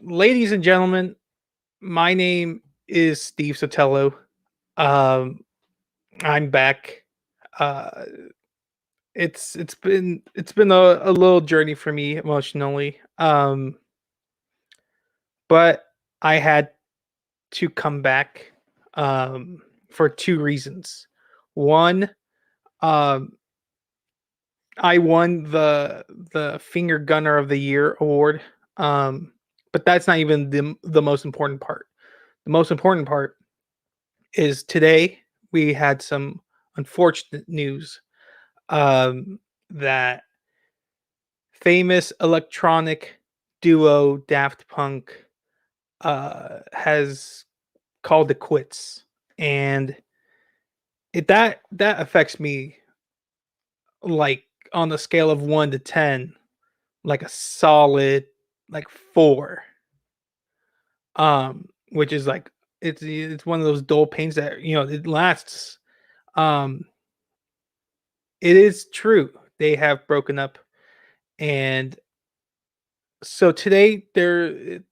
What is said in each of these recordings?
Ladies and gentlemen, my name is Steve Sotelo. Um, I'm back. Uh, it's been a little journey for me emotionally. But I had to come back for two reasons. One, um, I won the Finger Gunner of the Year award. Um, but that's not even the most important part. The most important part is today we had some unfortunate news that famous electronic duo Daft Punk has called it quits, and that affects me like on the scale of 1 to 10, like a solid like 4, which is like it's one of those dull pains that it lasts. um It is true. They have broken up, and so today there's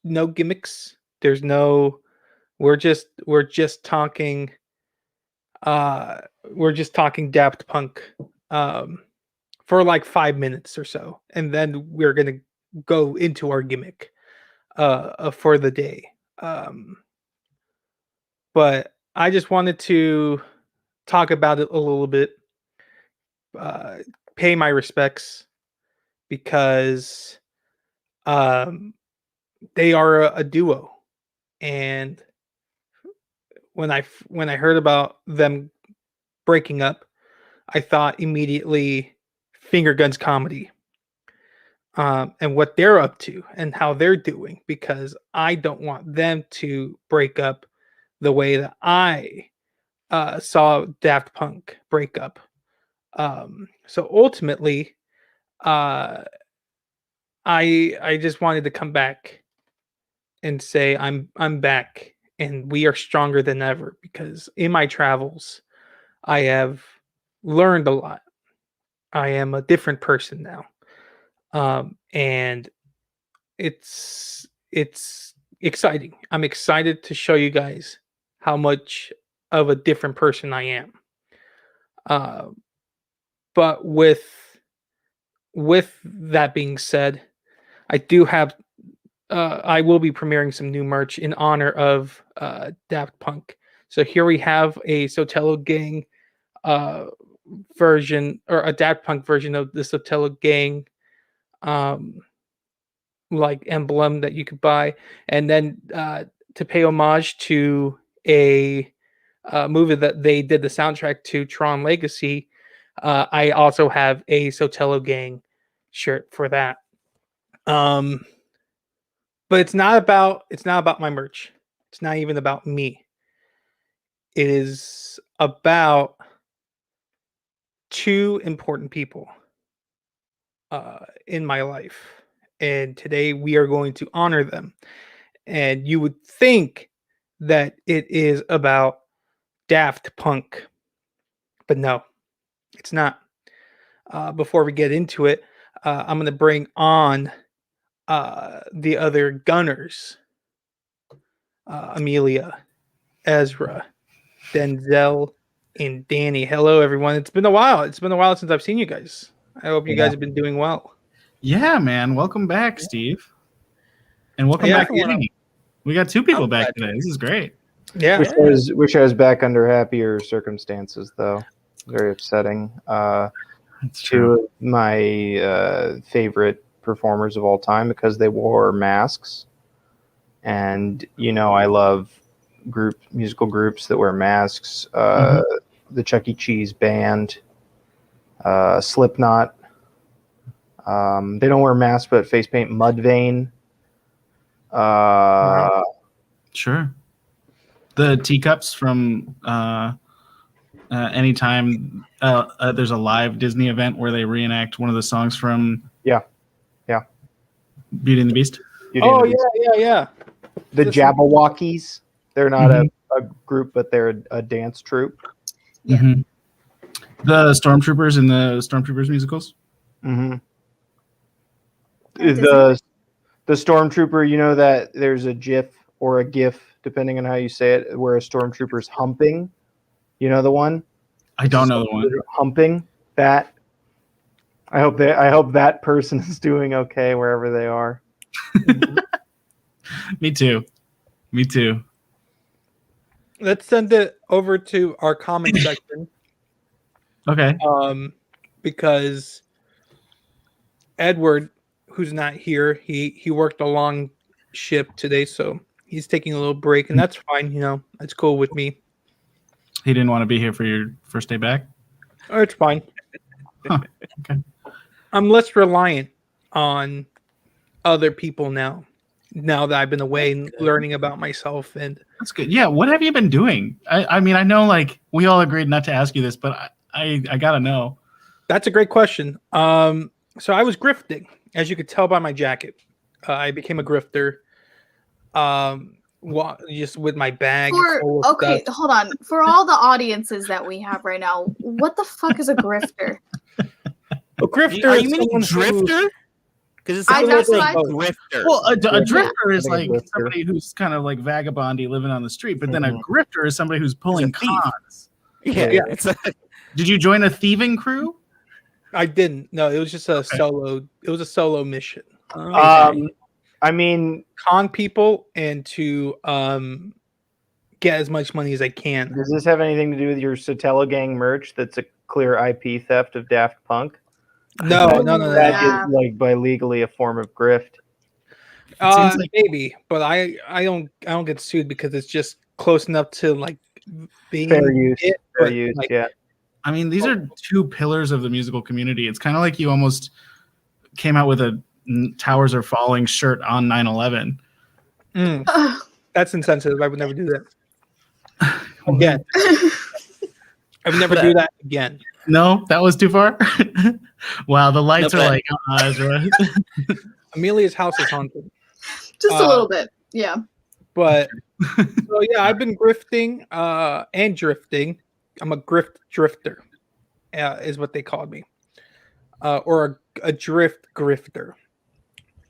no gimmicks. There's no we're just talking uh we're just talking Daft Punk um for like 5 minutes or so, and then we're going to go into our gimmick for the day. Um but I just wanted to talk about it a little bit, uh pay my respects because um, they are a duo, and when I heard about them breaking up, I thought immediately Finger Guns Comedy, and what they're up to and how they're doing, because I don't want them to break up the way that I saw Daft Punk break up. So ultimately, uh, I just wanted to come back and say I'm back and we are stronger than ever, because in my travels I have learned a lot. I am a different person now. And it's exciting. I'm excited to show you guys how much of a different person I am. Uh, but with that being said, I do have I will be premiering some new merch in honor of Daft Punk. So here we have a Sotelo Gang uh, version, or a Daft Punk version of the Sotelo Gang um, like emblem that you could buy, and then to pay homage to a movie that they did the soundtrack to, Tron Legacy. I also have a Sotelo Gang shirt for that. Um, but it's not about my merch. It's not even about me. It is about two important people in my life, and today we are going to honor them. And you would think that it is about Daft Punk, but no, it's not. Before we get into it, I'm going to bring on the other Gunners, Amelia, Ezra, Denzel, and Danny. Hello, everyone. It's been a while. It's been a while since I've seen you guys. I hope you guys have been doing well. Yeah, man. Welcome back, Steve. And welcome Yeah, back, Danny. We got two people back today. This is great. Yeah. Wish I was back under happier circumstances, though. Very upsetting. That's true. Two of my favorite performers of all time, because they wore masks. And, I love musical groups that wear masks. The Chuck E. Cheese Band, Slipknot. They don't wear masks, but face paint. Mudvayne. Sure. The teacups from anytime there's a live Disney event where they reenact one of the songs from Beauty and the Beast. Yeah. The Jabberwockies. They're not a group, but they're a dance troupe. Yeah. Mm-hmm. The Stormtroopers in the Stormtroopers musicals. Mm-hmm. The stormtrooper, you know that there's a GIF or a GIF, depending on how you say it, where a stormtrooper's humping. You know the one? I don't know the one. Humping that. I hope that person is doing okay wherever they are. Me too. Let's send it over to our comment section. Okay. Because Edward, who's not here, he worked a long shift today, so he's taking a little break, and that's fine. That's cool with me. He didn't want to be here for your first day back? Oh, it's fine. Huh. Okay. I'm less reliant on other people now that I've been away and learning about myself. And that's good. Yeah. What have you been doing? I mean, I know like we all agreed not to ask you this, but I gotta know. That's a great question. So I was grifting, as you could tell by my jacket. I became a grifter. Just with my bag. Okay, hold on. For all the audiences that we have right now, what the fuck is a grifter? A grifter. Are you meaning drifter? Because it sounds like a grifter. Well, a drifter is like somebody who's kind of like vagabondy living on the street, but then a grifter is somebody who's pulling cons. Yeah. Did you join a thieving crew? I didn't. No, it was just a solo. It was a solo mission. I mean, con people and to get as much money as I can. Does this have anything to do with your Sotelo Gang merch? That's a clear IP theft of Daft Punk. No. That is like by legally a form of grift. Maybe, but I don't get sued because it's just close enough to like being fair use. Yeah. I mean, these are two pillars of the musical community. It's kind of like you almost came out with a Towers Are Falling shirt on 9/11. That's insensitive. I would never do that again. I would never do that again. No, that was too far. Wow, the lights are like right? Amelia's house is haunted. Just a little bit, yeah. But so yeah, I've been grifting and drifting. I'm a drifter, is what they called me, or a drift grifter.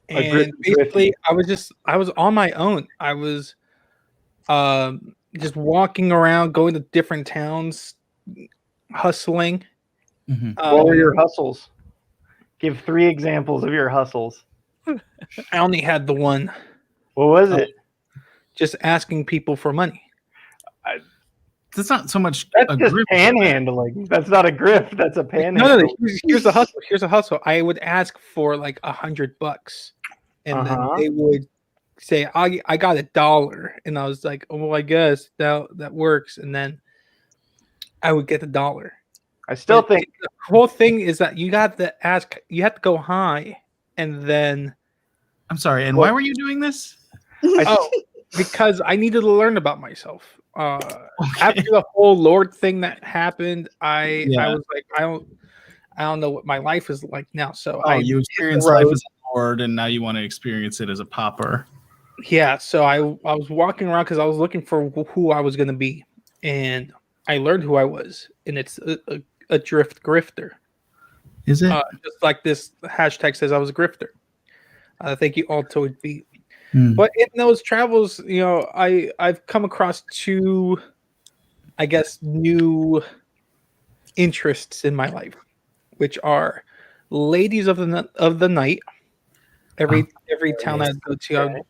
And basically, I was on my own. I was just walking around, going to different towns, hustling. Mm-hmm. What were your hustles? Give 3 examples of your hustles. I only had the one. What was it? Just asking people for money. That's not so much. That's just panhandling. That's not a grift. That's a panhandle. No. Here's the hustle. Here's a hustle. I would ask for like $100, and then they would say, "I got $1," and I was like, "Oh, well, I guess that works." And then I would get $1. I still think the whole thing is that you got to ask. You have to go high, and then. I'm sorry. And why were you doing this? Because I needed to learn about myself. After the whole Lord thing that happened, I was like, I don't know what my life is like now. So you experienced life as a Lord, and now you want to experience it as a pauper. Yeah. So I was walking around because I was looking for who I was going to be, and I learned who I was, and it's a drift grifter. Is it just like this hashtag says? I was a grifter. Thank you all to be. But in those travels, I've come across 2, I guess, new interests in my life, which are ladies of the night. Every town I go to, I would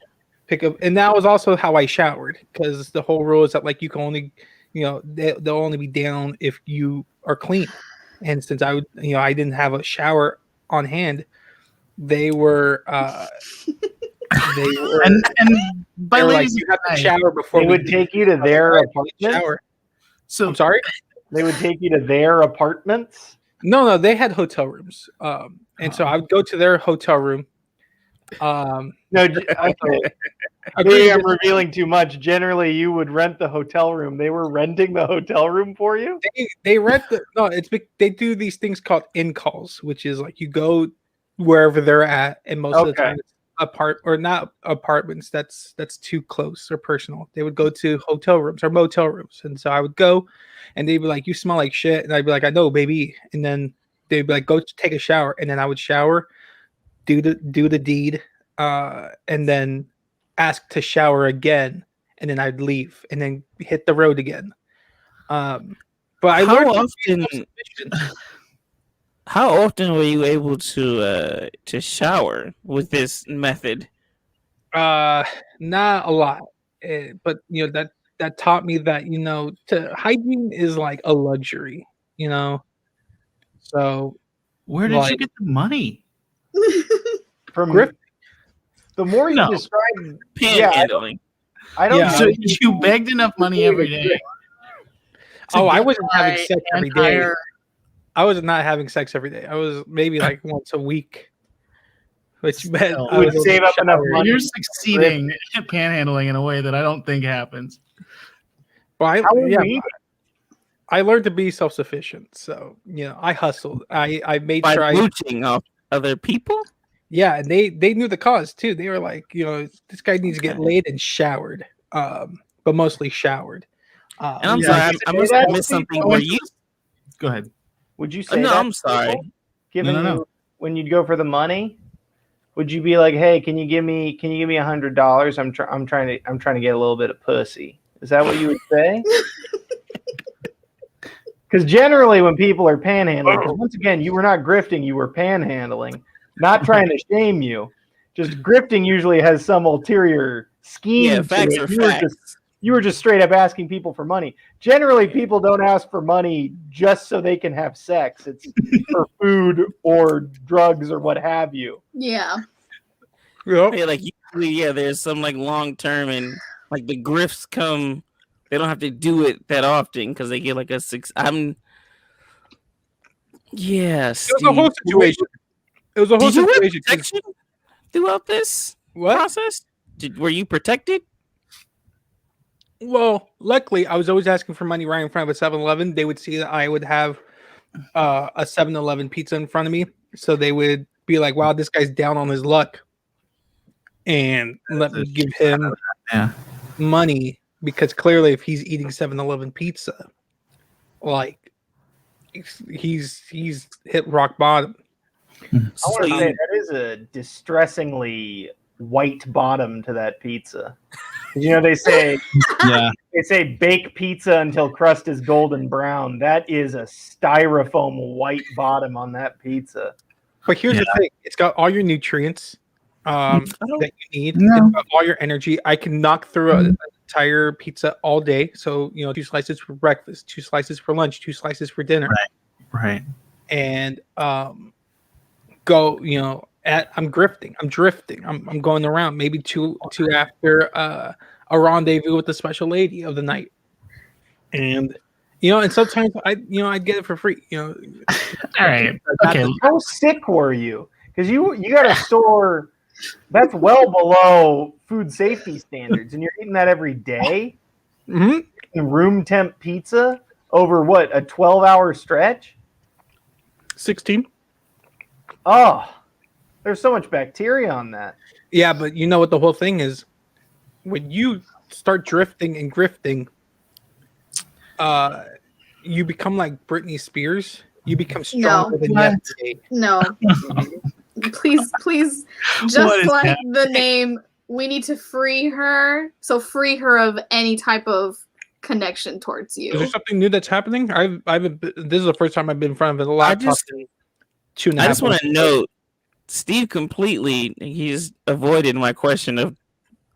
pick up, and that was also how I showered, because the whole rule is that like you can only, they'll only be down if you are clean, and since I didn't have a shower on hand, they were. They were, and by they were ladies, like, you have to shower before they would take you to their apartment. Shower. So I'm sorry. They would take you to their apartments. No, they had hotel rooms, and so I would go to their hotel room. No, okay. Maybe I'm revealing too much. Generally, you would rent the hotel room. They were renting the hotel room for you. They rent they do these things called in-calls, which is like you go wherever they're at, and most of the time it's not apartments. That's too close or personal. They would go to hotel rooms or motel rooms, and so I would go, and they'd be like, "You smell like shit," and I'd be like, "I know, baby," and then they'd be like, "Go take a shower," and then I would shower, do the deed, and then ask to shower again, and then I'd leave and then hit the road again. But I How learned often? How often were you able to shower with this method? Not a lot, but that taught me that to hygiene is like a luxury, so Where did like you get the money? From Griff- the more you No. describe, Panhandling. I don't. Yeah. So you begged enough money every day. Oh, I get wasn't having by sex every day. entire- I was not having sex every day. I was maybe like once a week, which meant Still. I You would was save up enough showering. money. You're succeeding at panhandling in a way that I don't think happens. But How were you eating? I learned to be self-sufficient. So I hustled. I made By sure mooching off other people? Yeah, and they knew the cause too. They were like, this guy needs to get Okay. laid and showered, but mostly showered. And I'm Yeah. sorry, Would you I say must that have to missed something. people? Were you? Go ahead. Would you say No, that I'm to sorry. people? Given No. you when you'd go for the money, would you be like, "Hey, can you give me $100? I'm trying to get a little bit of pussy." Is that what you would say? Because generally, when people are panhandling, because once again, you were not grifting, you were panhandling. Not trying to shame you, just grifting usually has some ulterior scheme. Yeah, to facts it. are You were facts. you were just straight up asking people for money. Generally, people don't ask for money just so they can have sex. It's for food or drugs or what have you. Yeah. Yep. Yeah, like usually, there's some like long term and like the grifts come. They don't have to do it that often because they get like a six. Yes. It was a whole situation. It was a whole Did you wear situation. 'Cause- protection throughout this What? process? Were you protected? Well, luckily, I was always asking for money right in front of a 7-Eleven. They would see that I would have a 7-Eleven pizza in front of me, so they would be like, "Wow, this guy's down on his luck," and let me give him Yeah. money because clearly, if he's eating 7-Eleven pizza, like he's hit rock bottom. I want So to you- say that is a distressingly white bottom to that pizza. They say Yeah. bake pizza until crust is golden brown. That is a styrofoam white bottom on that pizza. But here's the thing: it's got all your nutrients that you need. No. It's got all your energy. I can knock through an entire pizza all day. So 2 slices for breakfast, 2 slices for lunch, 2 slices for dinner, Right. and go. I'm grifting. I'm drifting. I'm going around. Maybe two after a rendezvous with the special lady of the night, and and sometimes I get it for free. All right. Okay. How sick were you? Because you got a store that's well below food safety standards, and you're eating that every day. Mm-hmm. Room temp pizza over what, a 12-hour stretch? 16. Oh, there's so much bacteria on that. Yeah, but you know what the whole thing is? When you start drifting and grifting, you become like Britney Spears. You become stronger than What? yesterday. No. Please, What just is like happening? the name, we need to free her. So free her of any type of connection towards Is there you. something new that's happening? This is the first time I've been in front of a laptop. in 2.5 I just want months. to note, Steve he's avoided my question of,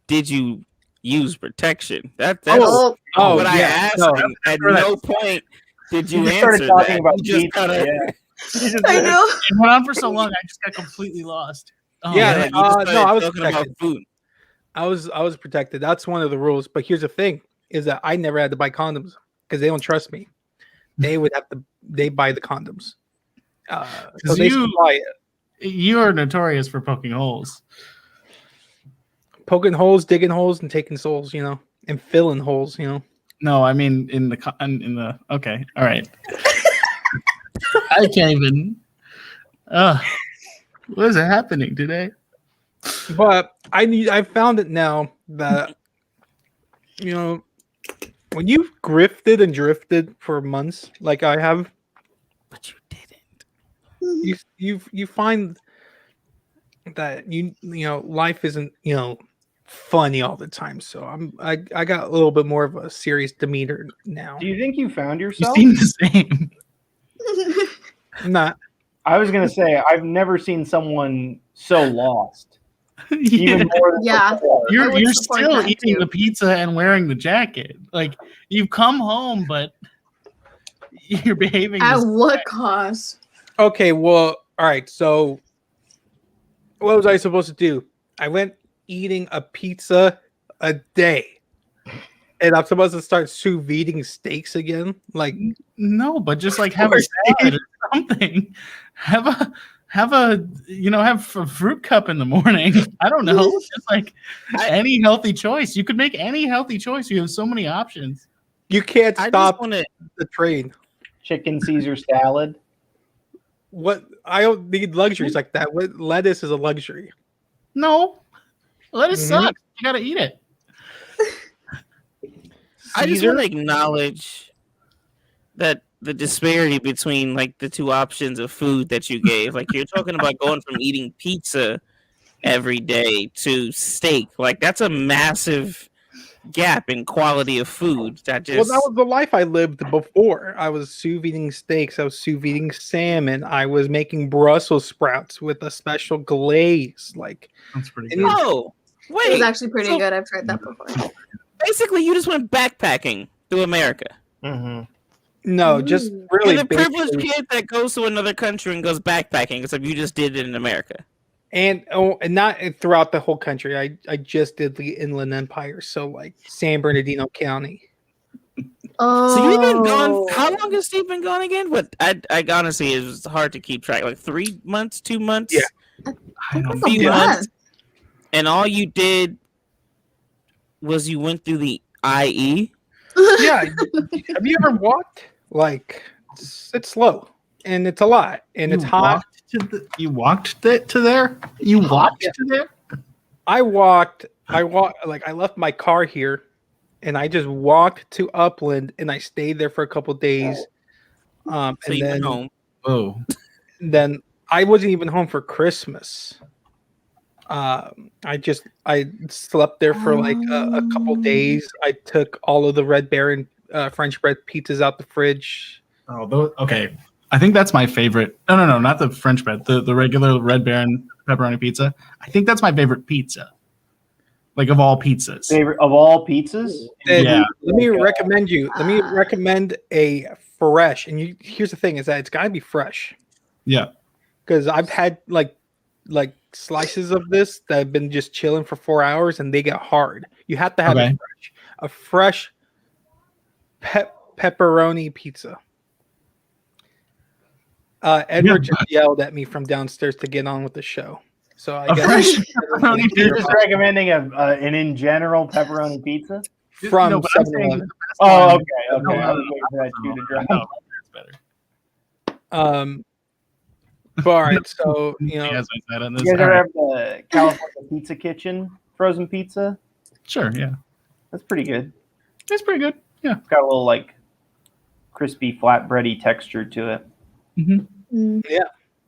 did you use protection? That's Oh, what I yeah, asked. no. And at no point did you just answer started talking that. about You just pizza, kinda, yeah. You just- I know. It went on for so long, I just got completely lost. Oh, Yeah, man. like, you just no, started I was talking about protected. food. I was protected. That's one of the rules. But here's the thing: is that I never had to buy condoms because they don't trust me. They would have to. They buy the condoms. So 'Cause they you- supply it. You are notorious for poking holes. Poking holes, digging holes, and taking souls. And filling holes. No, I mean in the. Okay, all right. I can't even. What is happening today? But I found it now that when you've grifted and drifted for months, like I have, But you didn't. you find that life isn't funny all the time. So I got a little bit more of a serious demeanor now. Do you think you found You yourself? seem the same. I'm not. I was gonna say I've never seen someone so lost. Yeah. Even more than Yeah. before. I You're would support still that, eating too. the pizza and wearing the jacket. Like you've come home, but you're behaving. At This what cost? Okay, well, all right. So, what was I supposed to do? I went eating a pizza a day, and I'm supposed to start sous videing steaks again. Like, No, but just like have a salad or something. Have a have a fruit cup in the morning. I don't know. Just like any healthy choice. You could make any healthy choice. You have so many options. you can't I stop just want to. the train. Chicken Caesar salad. What I don't need luxuries like that. What lettuce is a luxury? No, lettuce Mhm. sucks. You gotta eat it. I just Caesar? want to acknowledge that the disparity between like the two options of food that you gave. Like you're talking about going from eating pizza every day to steak. Like that's a massive gap in quality of food. That Well, just that was the life I lived before. I was sous videing steaks. I was sous videing salmon. I was making Brussels sprouts with a special glaze. Like, That's pretty And good. oh It was wait. actually pretty So good. I've tried that before. basically, you just went backpacking through America. Mm-hmm. no, just Ooh. really You're the privileged basically- kid that goes to another country and goes backpacking, except you just did it in America. and not throughout the whole country. I just did the Inland Empire, so like San Bernardino County. Oh. So you've been gone. How long has Steve been gone again? What I honestly, it was hard to keep track. Like 3 months, 2 months. Yeah. I don't That's know. a few lot. months. And all you did was you went through the IE. Yeah, have you ever walked? Like, it's slow and it's a lot and it's hot. You walked to there? You walked Yeah. to there? I walked. Like I left my car here, and I just walked to Upland, and I stayed there for a couple days. So And you went then home. Oh. then I wasn't even home for Christmas. I slept there for like a couple days. I took all of the Red Baron French bread pizzas out the fridge. Oh, okay. I think that's my favorite. No, not the French bread. The regular Red Baron pepperoni pizza. I think that's my favorite pizza. Like of all pizzas. Favorite of all pizzas? And Yeah. let me recommend a fresh. And here's the thing: is that it's got to be fresh. Yeah. Because I've had like slices of this that have been just chilling for 4 hours and they get hard. You have to have Okay. it fresh. A fresh pepperoni pizza. Edward just yelled at me from downstairs to get on with the show. So I A guess fresh pepperoni You're pizza. just recommending an in general pepperoni pizza? from No, but I'm saying 7-Eleven. the best Oh, one- okay. Okay. No, I was waiting for that shoe to drop. No, that's better. But all right, so As I said on this. You guys All ever right. have the California Pizza Kitchen frozen pizza? Sure, yeah. That's pretty good. It's pretty good. Yeah. It's got a little like crispy, flatbready texture to it. Mm.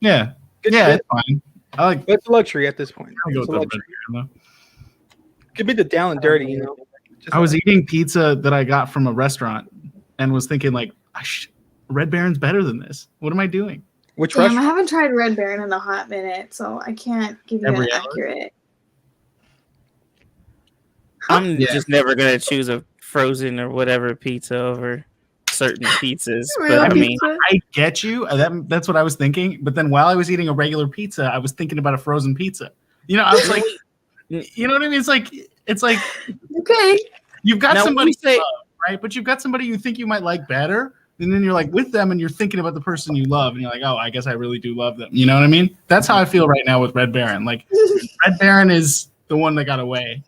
Yeah. good Yeah, shit. it's fine. I like It's a luxury at this point. I go It's with a the luxury. Red Baron, though. Could be the down and dirty, Just I was eating pizza that I got from a restaurant and was thinking like, Red Baron's better than this. What am I doing? which Damn, I restaurant? haven't tried Red Baron in a hot minute, so I can't give you an Every hour? accurate. I'm Yeah. just never gonna choose a frozen or whatever pizza over certain pizzas. Real But I mean, pizza? I get you. That's what I was thinking. But then while I was eating a regular pizza, I was thinking about a frozen pizza. I was like, you know what I mean? It's like Okay. you've got now when somebody you say you love, right? But you've got somebody you think you might like better. And then you're like with them and you're thinking about the person you love. And you're like, oh, I guess I really do love them. You know what I mean? That's how I feel right now with Red Baron. Like Red Baron is the one that got away.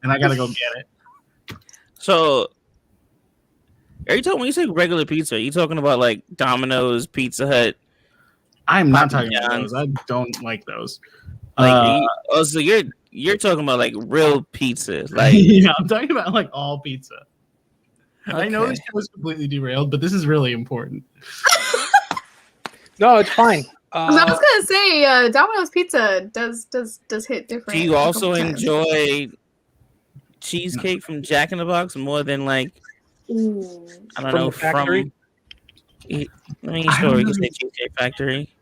And I got to go get it. so, are you talking when you say regular pizza? Are you talking about like Domino's, Pizza Hut? I'm not Papa talking about John's. those. I don't like those. Like, so you're talking about like real pizza, like yeah, I'm talking about like all pizza. I know Okay. this show is completely derailed, but this is really important. No, it's fine. 'Cause I was gonna say, Domino's Pizza does hit different. Do you also sometimes. enjoy cheesecake from Jack in the Box more than like Ooh. I don't From know the factory? from? I mean, I sure, don't we can say really- Cheesecake Factory.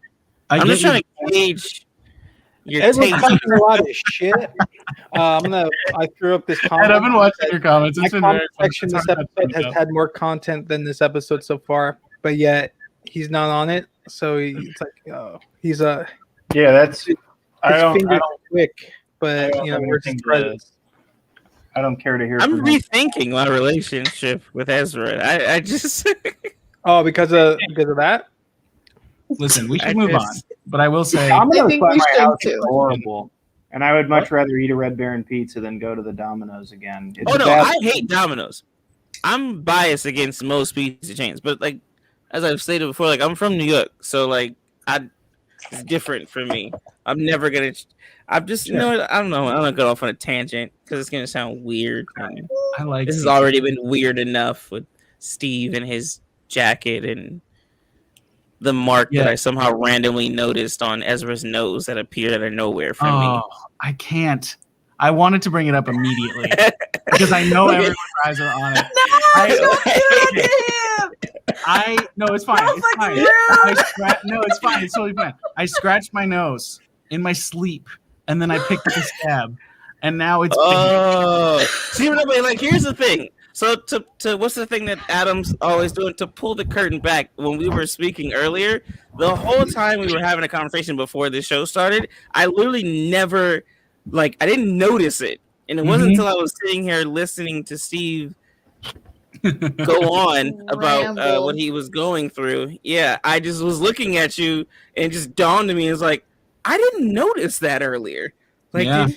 I I'm get just you. trying to gauge your Edward's taste. talking a lot of shit. I threw up this Ed, comment. I've been watching your comments. My It's been comment very fun. section It's this hard not to episode bring has it up. had more content than this episode so far, but yet he's not on it. So it's like, he's Yeah, that's. his I don't. fingers quick, I but don't have where's his anything to- presence? I don't care to hear I'm from him. rethinking my relationship with Ezra. I just Oh, because of that? Listen, we I should move on. just- But I will say, Domino's I think by we my should house too. is horrible, and I would much rather eat a Red Baron pizza than go to the Domino's again. It's Oh a no, bad- I hate Domino's. I'm biased against most pizza chains, but like as I've stated before, like I'm from New York, so like it's different for me. I'm never gonna. I'm just you know what, I don't know. I'm gonna go off on a tangent because it's gonna sound weird. And I like this has pizza. already been weird enough with Steve and his jacket and the mark that Yeah. I somehow randomly noticed on Ezra's nose that appeared out of nowhere for me. I can't. I wanted to bring it up immediately because I know everyone's eyes are on it. No, it's fine. It's fine. No, it's fine. It's totally fine. I scratched my nose in my sleep, and then I picked up a scab, and now it's. Oh, see, no, but like, here's the thing. So, to what's the thing that Adam's always doing to pull the curtain back? When we were speaking earlier, the whole time we were having a conversation before the show started, I literally never, like, I didn't notice it, and it wasn't until I was sitting here listening to Steve go on about Ramble. what he was going through. Yeah, I just was looking at you, and it just dawned on me. It's like I didn't notice that earlier. Like, Yeah.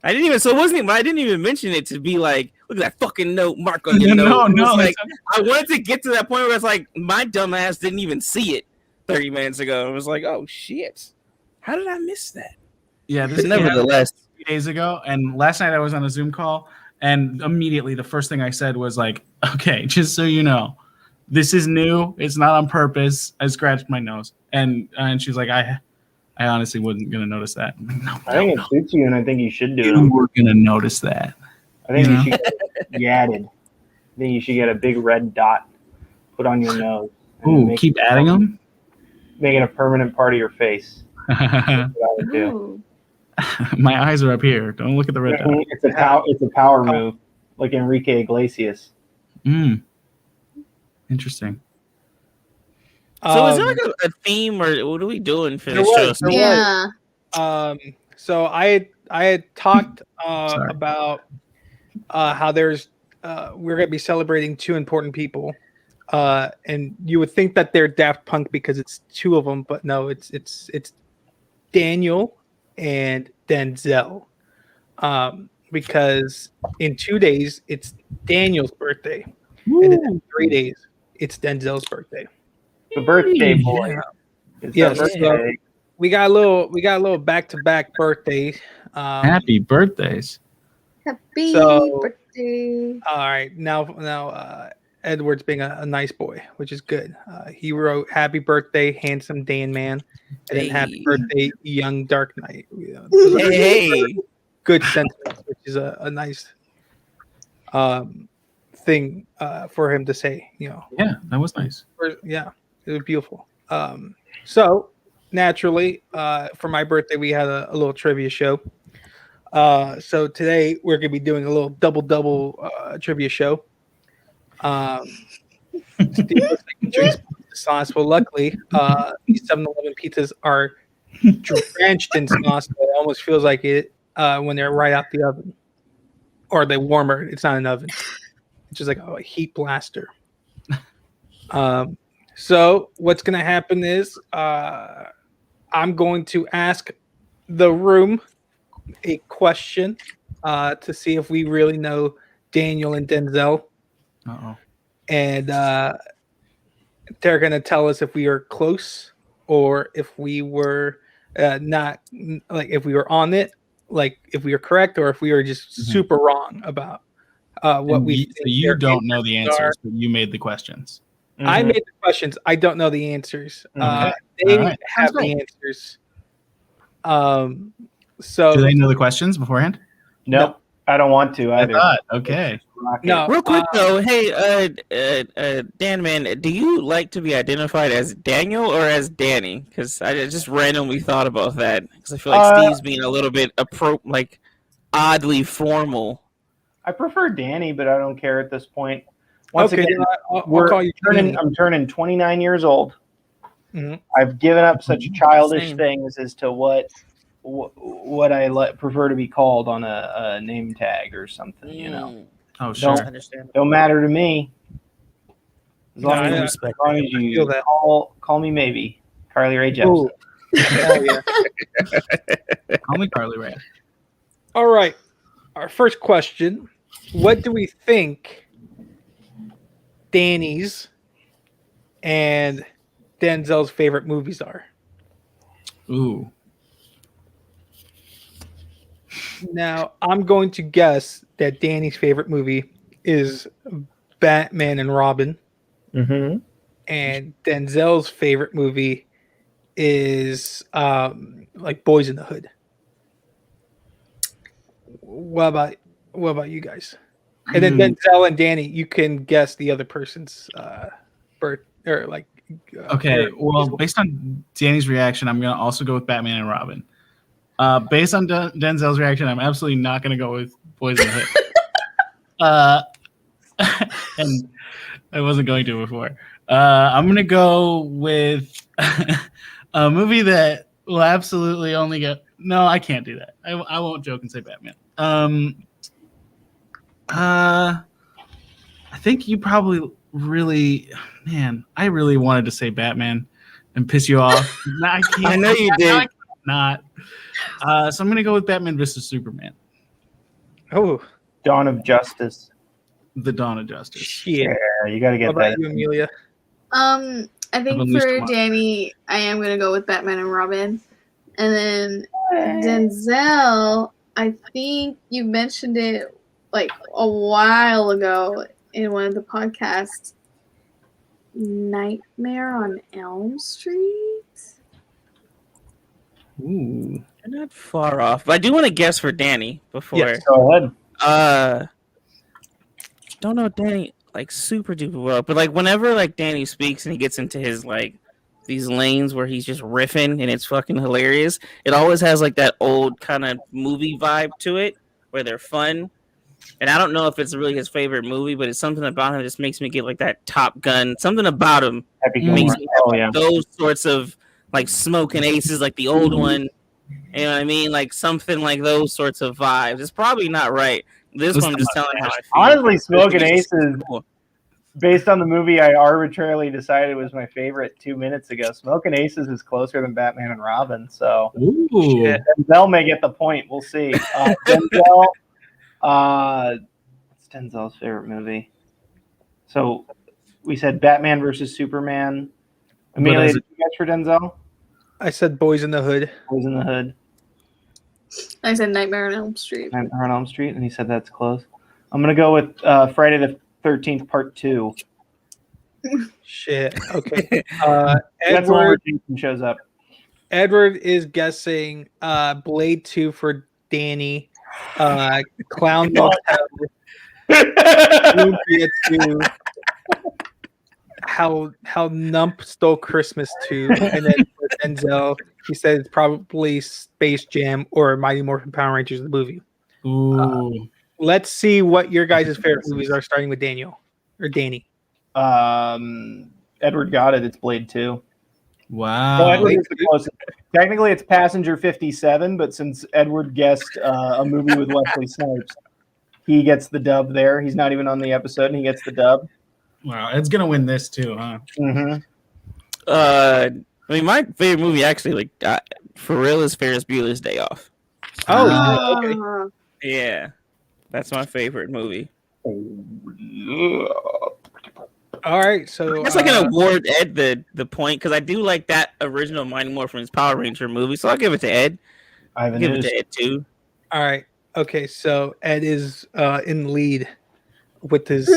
I didn't even. So it wasn't even. I didn't even mention it to be like, look at that fucking note mark on your No, nose. It was no, like I wanted to get to that point where it's like my dumb ass didn't even see it 30 minutes ago. It was like, oh shit, how did I miss that? Yeah, But this nevertheless, 3 days ago, and last night I was on a Zoom call, and immediately the first thing I said was like, "Okay, just so you know, this is new. It's not on purpose. I scratched my nose," and she's like, "I honestly wasn't gonna notice that." I'm like, no, I think it suits you, and I think you should do you it. were gonna notice that. I think You you know? should get yadded. I think you should get a big red dot put on your nose. and Ooh, make keep it- adding them. Make it a permanent part of your face. That's what I would do. Ooh. My eyes are up here. Don't look at the red dot. It's a power move, like Enrique Iglesias. Interesting. so is there like a theme or what are we doing for this show? There Yeah. So I had talked Sorry. about how there's we're gonna be celebrating two important people, and you would think that they're Daft Punk because it's two of them, but no, it's Daniel and Denzel, because in 2 days it's Daniel's birthday, and then in 3 days it's Denzel's birthday. The birthday boy. Yeah. It's Yes, their birthday. We got a little back-to-back birthday. Happy birthdays. Happy So- birthday. All right, now Edward's being a nice boy, which is good. He wrote "Happy Birthday, Handsome Dan Man," and then "Happy Hey. Birthday, Young Dark Knight." Those are Hey, good sentiments, which is a nice thing for him to say. Yeah, that was nice. Yeah, it was beautiful. So naturally, for my birthday, we had a little trivia show. So today we're gonna be doing a little double trivia show. Steve looks like he drinks the sauce. Well, luckily, these 7-Eleven pizzas are drenched in sauce. So it almost feels like it when they're right out the oven, or they warmer. It's not an oven. It's just like a heat blaster. So what's gonna happen is I'm going to ask the room a question to see if we really know Daniel and Denzel, Uh-oh. and they're going to tell us if we are close or if we were not, like if we were on it, like if we were correct or if we were just Mhm. super wrong about what And we you, think so you their don't know the answers are. answers, but you made the questions. I made the questions. I don't know the answers. Okay. They All right. have Sounds the great. answers. So Do they know the questions beforehand? Nope, I don't want to I either. thought. Okay. Rock it. no, Real quick though, hey, Dan, man, do you like to be identified as Daniel or as Danny? Because I just randomly thought about that because I feel like Steve's being a little bit oddly formal. I prefer Danny, but I don't care at this point. Once okay, again, I'll call you Danny. I'm turning 29 years old. Mhm. I've given up such childish Same. things as to what I prefer to be called on a name tag or something. You know, Oh, sure. Don't- Understand. don't matter to me. As long, No, I as, respect as, long as feel you that. call me maybe Carly Rae Jepsen. Ooh. Hell yeah. Call me Carly Rae. All right. Our first question. What do we think Danny's and Denzel's favorite movies are? Ooh. Now, I'm going to guess that Danny's favorite movie is Batman and Robin, Mm-hmm. and Denzel's favorite movie is like Boys in the Hood. What about you guys? And then Denzel and Danny, you can guess the other person's birth or like. Okay. or- Well, based on Danny's reaction, I'm gonna also go with Batman and Robin. Based on Denzel's reaction, I'm absolutely not gonna go with Boys in the Hood. And I wasn't going to before. I'm gonna go with a movie that will absolutely only get. No, I can't do that. I won't joke and say Batman. I think you probably really, man. I really wanted to say Batman and piss you off. No, I can't. I know you No, did. I can't not. So I'm gonna go with Batman versus Superman: Oh Dawn of Justice. The Dawn of Justice. shit! Yeah, you got to What get about that. you, Amelia? I I've think unleashed for them all. Danny, I am gonna go with Batman and Robin, and then Denzel. I think you mentioned it like a while ago in one of the podcasts. Nightmare on Elm Street. Ooh. You're not far off, but I do want to guess for Danny before. Yes. Go ahead. Don't know Danny like super duper well, but like whenever like Danny speaks and he gets into his like these lanes where he's just riffing and it's fucking hilarious, it always has like that old kind of movie vibe to it where they're fun. And I don't know if it's really his favorite movie, but it's something about him that just makes me get like that Top Gun. Something about him Happy makes Gilmore. me have Oh yeah. those sorts of like Smoking Aces, like the old one. You know what I mean? Like something like those sorts of vibes. It's probably not right. This one I'm just telling how I feel. Honestly, Smoking It's Aces, cool. based on the movie I arbitrarily decided was my favorite 2 minutes ago, Smoking Aces is closer than Batman and Robin. So Ooh. Denzel may get the point. We'll see. Denzel. What's Denzel's favorite movie? So we said Batman versus Superman. Amelia, is did you guess for Denzel? I said Boys in the Hood. Boys in the Hood. I said Nightmare on Elm Street. Nightmare on Elm Street, and he said that's close. I'm gonna go with Friday the 13th Part 2. Shit. Okay. That's the one where Edward. Jason shows up. Edward is guessing Blade 2 for Danny. Clown Motel. Olympia 2. How Nump Stole Christmas 2. And then for Denzel, he said it's probably Space Jam or Mighty Morphin Power Rangers the movie. Ooh. Let's see what your guys' favorite movies are, starting with Daniel or Danny. Edward got it. It's Blade 2. Wow. No, Edward is the closest. Technically, it's Passenger 57, but since Edward guessed a movie with Wesley Snipes, he gets the dub there. He's not even on the episode, and he gets the dub. Wow. Ed's gonna win this too, huh? Mm-hmm. I mean, my favorite movie actually, like for real, is Ferris Bueller's Day Off. Oh, Uh, okay. Yeah, that's my favorite movie. All right. So That's like an award Ed the point because I do like that original Mighty Morphin's Power Ranger movie, so I'll give it to Ed. I have a Give it news. to Ed too. all right. Okay. So Ed is in the lead with his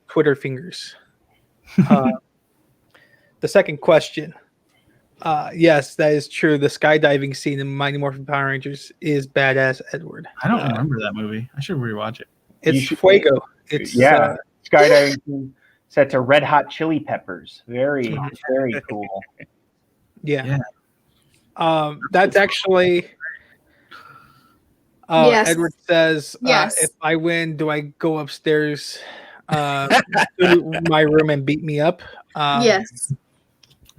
Twitter fingers. The second question. Yes, that is true. The skydiving scene in Mighty Morphin Power Rangers is badass, Edward. I don't remember that movie. I should rewatch it. It's should- Fuego. It's skydiving scene set to Red Hot Chili Peppers. Very, very cool. yeah. That's actually. Yes. Edward says, Yes. "If I win, do I go upstairs to my room and beat me up?" Yes.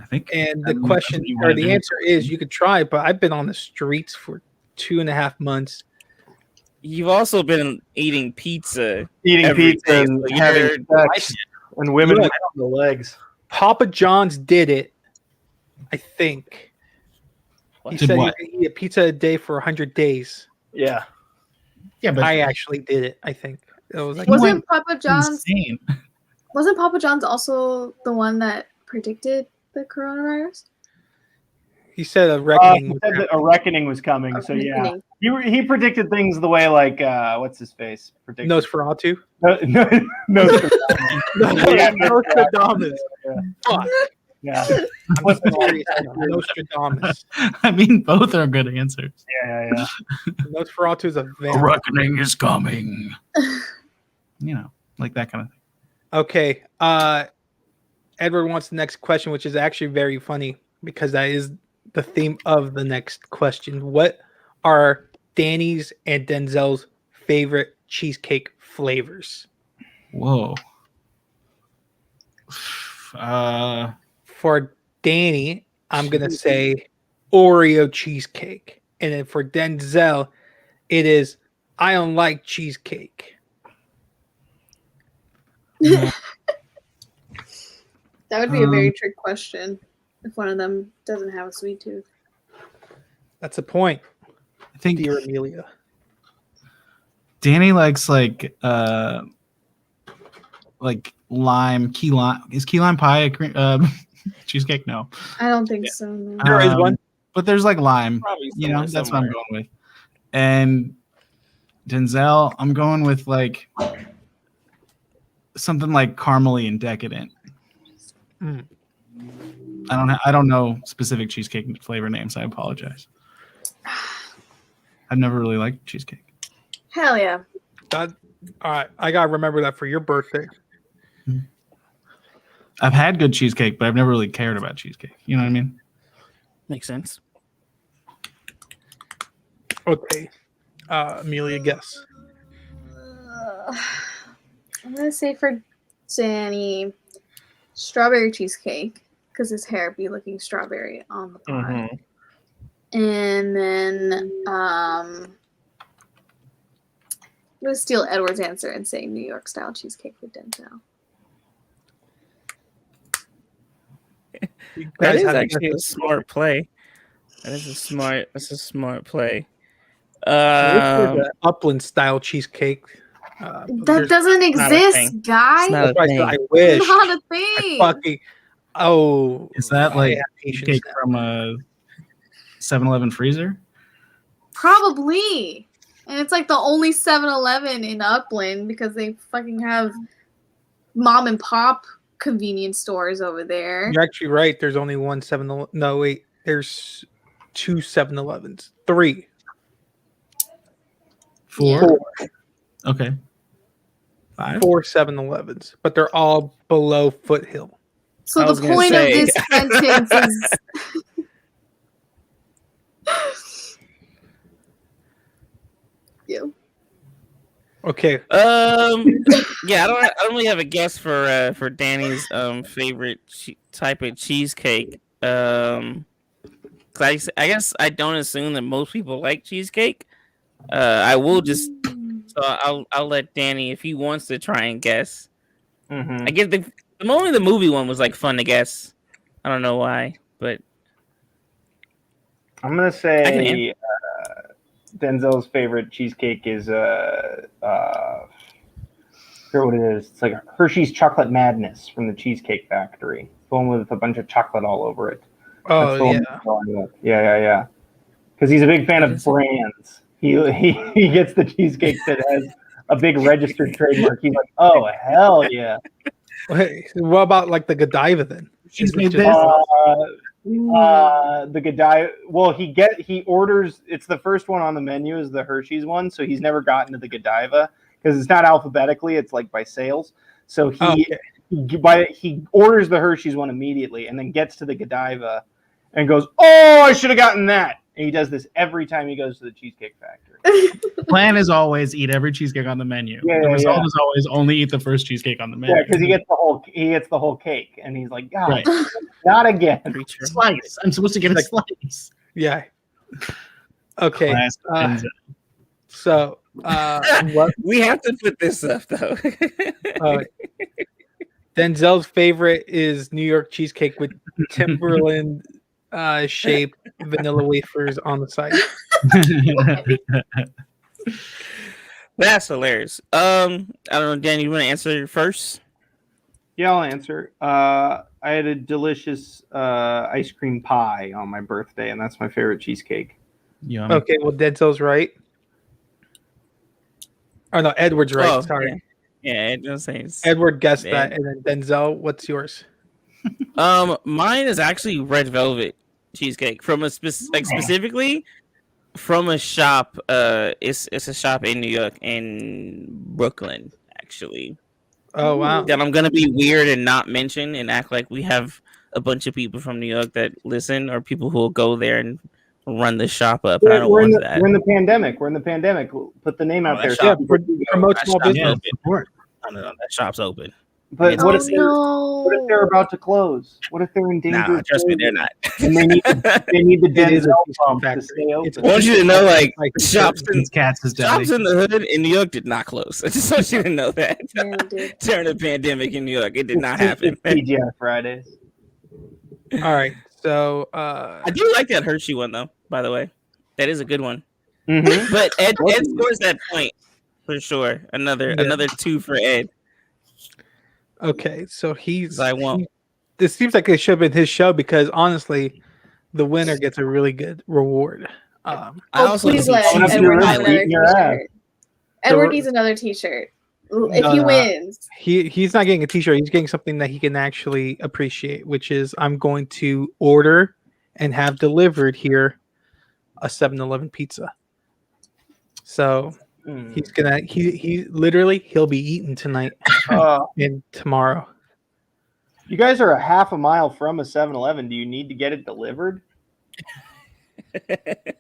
I think. And the that's question what you or wanna the do. answer is you could try, but I've been on the streets for 2.5 months. You've also been eating pizza. Eating Every pizza day, and so having you're- sex and women Look. on the legs. Papa John's did it, I think. He Did said what? you could eat a pizza a day for 100 days. Yeah. Yeah, but I actually did it, I think. It was like, Wasn't Papa John's insane. wasn't Papa John's also the one that predicted the coronavirus? he said a reckoning. He was said that happening. a reckoning was coming. A So yeah, reckoning. he predicted things the way like what's his face predicted. Nosferatu. No, Yeah, Nostradamus. yeah. Fuck. yeah, I'm serious. Nostradamus. I mean, both are good answers. yeah. Nosferatu is a A vampire. reckoning is coming. You know, like that kind of thing. Okay. Edward wants the next question, which is actually very funny because that is the theme of the next question. What are Danny's and Denzel's favorite cheesecake flavors? Whoa. For Danny, I'm gonna say Oreo cheesecake, and then for Denzel, it is I don't like cheesecake. That would be a very trick question if one of them doesn't have a sweet tooth. That's a point, I think dear Amelia. Danny likes like lime, key lime. Is key lime pie a cheesecake? No. I don't think so. No. There is one. But there's like lime. Probably You know, that's what I'm somewhere. going with. And Denzel, I'm going with like something like caramely and decadent. Mm. I don't know specific cheesecake flavor names. I apologize. I've never really liked cheesecake. Hell yeah. All right, I gotta remember that for your birthday. I've had good cheesecake, but I've never really cared about cheesecake. You know what I mean? Makes sense. Okay, Amelia, guess. I'm gonna say for Danny, strawberry cheesecake because his hair be looking strawberry on the pot. Mhm. And then I'm gonna steal Edward's answer and say New York style cheesecake with Denzel. You That guys is have actually a guesses. smart play. That's a smart play. The Upland style cheesecake. That there's- doesn't not a exist, thing. guy. It's not that's why I said thing. I wish. Not a I thing. fucking. Oh, Is that I like have patience cheesecake now. from a 7-Eleven freezer? Probably. And it's like the only 7-Eleven in Upland because they fucking have mom and pop convenience stores over there. You're actually right. There's only one 7-Eleven. No, wait. There's 2 7-Elevens. 3. 4? Four. Okay. 5? 4 7-Elevens, but they're all below Foothill. So I was the gonna point say- of this sentence is you. Okay. Yeah, I don't really have a guess for Danny's favorite type of cheesecake. 'Cause I guess I don't assume that most people like cheesecake. I will just I'll let Danny if he wants to try and guess. Mhm. I get the only the movie one was like fun to guess. I don't know why, but I'm gonna I can say Denzel's favorite cheesecake is forget what it is. It's like Hershey's Chocolate Madness from the Cheesecake Factory. The one with a bunch of chocolate all over it. That's the Oh, one yeah. I'm going with. Yeah. Because he's a big fan of brands. He gets the cheesecake that has a big registered trademark. He's like, oh hell yeah. Wait, what about like the Godiva then? She's Is it made just- this. The Godiva. Well, he orders. It's the first one on the menu is the Hershey's one, so he's never gotten to the Godiva because it's not alphabetically. It's like by sales. So he orders the Hershey's one immediately, and then gets to the Godiva, and goes, "Oh, I should have gotten that." And he does this every time he goes to the Cheesecake Factory. Plan is always eat every cheesecake on the menu. Yeah, the yeah, result yeah. is always only eat the first cheesecake on the menu. Yeah, because he gets the whole cake, and he's like, "God, Right. not again." Creature. Slice. I'm supposed to get a slice. Yeah. Okay. Classic Denzel. So what? We have to put this up though. Denzel's favorite is New York cheesecake with Timberland shaped vanilla wafers on the side. That's hilarious. I don't know, Dan, you want to answer first? Yeah, I'll answer. I had a delicious ice cream pie on my birthday, and that's my favorite cheesecake. Yummy. Okay, well Denzel's right. Oh no, Edward's right. Oh, Sorry, Yeah, it does say it's- Edward guessed Yeah. that, and then Denzel, what's yours? Mine is actually red velvet cheesecake from a specifically from a shop. It's a shop in New York, in Brooklyn, actually. Oh wow. That I'm gonna be weird and not mention and act like we have a bunch of people from New York that listen, or people who will go there and run the shop up. And I don't We're in want the that. We're in the pandemic. We'll put the name out that there. shop- so people can go. Promote That small shop's business. open. Support. I don't know, that shop's open. But It's what busy. if they're about to close? What if they're in danger? Nah, of trust me, closing? they're not. And they need the It is a Denzel cheesecake pump to factory. stay open. It's a I want you to know, like, shops in These cats is deadly. shops in the hood in New York did not close. I just want you to know that Yeah, dude. during the pandemic in New York, it did not happen. It's TGI Fridays. All right. So I do like that Hershey one though. By the way, that is a good one. Mm-hmm. But Ed scores that point for sure. Another 2 for Ed. okay, so he's I won't. this seems like it should have been his show because honestly, the winner gets a really good reward. I Oh, also please think let Coming up cheesy to your Edward room, have Island- another eating your ass. t-shirt. Edward needs another t-shirt. If No, he no. wins. He's not getting a t-shirt, he's getting something that he can actually appreciate, which is I'm going to order and have delivered here a 7-Eleven pizza. So he's gonna he literally he'll be eating tonight and tomorrow. You guys are a half a mile from a 7-Eleven. Do you need to get it delivered?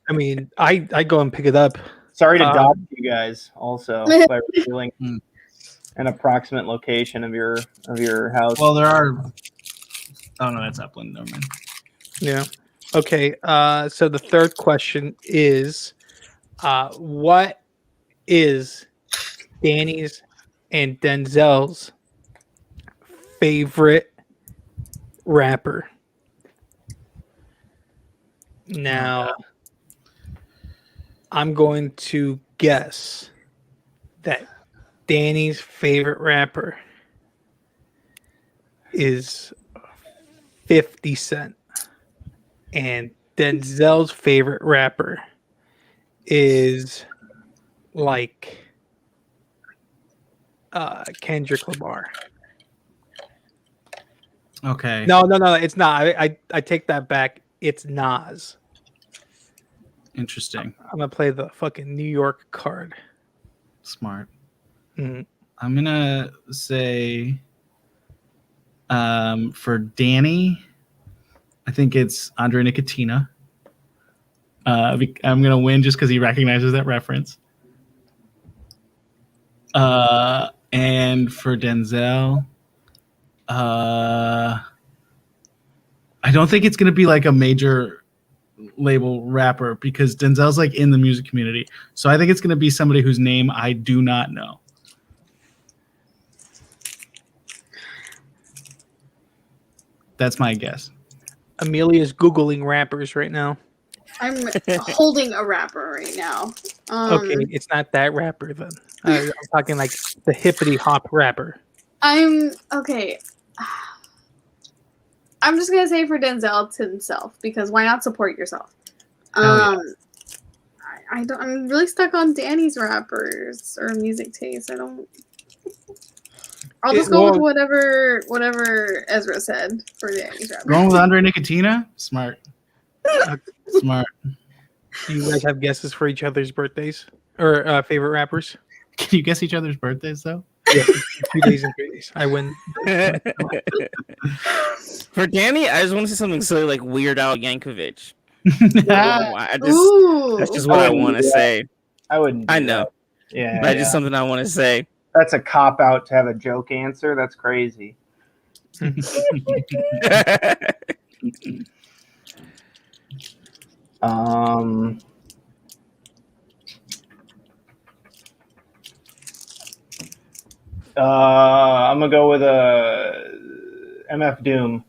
I mean, I go and pick it up. Sorry to Um, dox you guys also by revealing an approximate location of your house. Well, there are. Oh no, that's Upland. Never mind. Yeah. Okay. So the third question is, what is Danny's and Denzel's favorite rapper? Now, I'm going to guess that Danny's favorite rapper is 50 Cent. And Denzel's favorite rapper is like Kendrick Lamar. Okay. No, it's not. I take that back. It's Nas. Interesting. I'm gonna play the fucking New York card. Smart. Mhm. I'm gonna say, for Danny, I think it's Andre Nicotina. I'm gonna win just because he recognizes that reference. And for Denzel, I don't think it's gonna be like a major label rapper because Denzel's like in the music community. So I think it's gonna be somebody whose name I do not know. That's my guess. Amelia's Googling rappers right now. I'm holding a rapper right now. Okay, it's not that rapper then. I'm talking like the hippity hop rapper. I'm okay. I'm just gonna say for Denzel to himself because why not support yourself? Hell I don't. I'm really stuck on Danny's rappers or music taste. I don't. I'll just go with whatever Ezra said for Danny's rapper. Going with Andre Nicotina? Smart. Smart. Do you guys have guesses for each other's birthdays or favorite rappers? Can you guess each other's birthdays though? Yeah, 2 days and 3 days. I win. For Danny, I just want to say something silly like Weird Al Yankovic. That's just what I want to say. I wouldn't. I know. Yeah, But just something I want to say. That's a cop out to have a joke answer. That's crazy. I'm gonna go with a MF Doom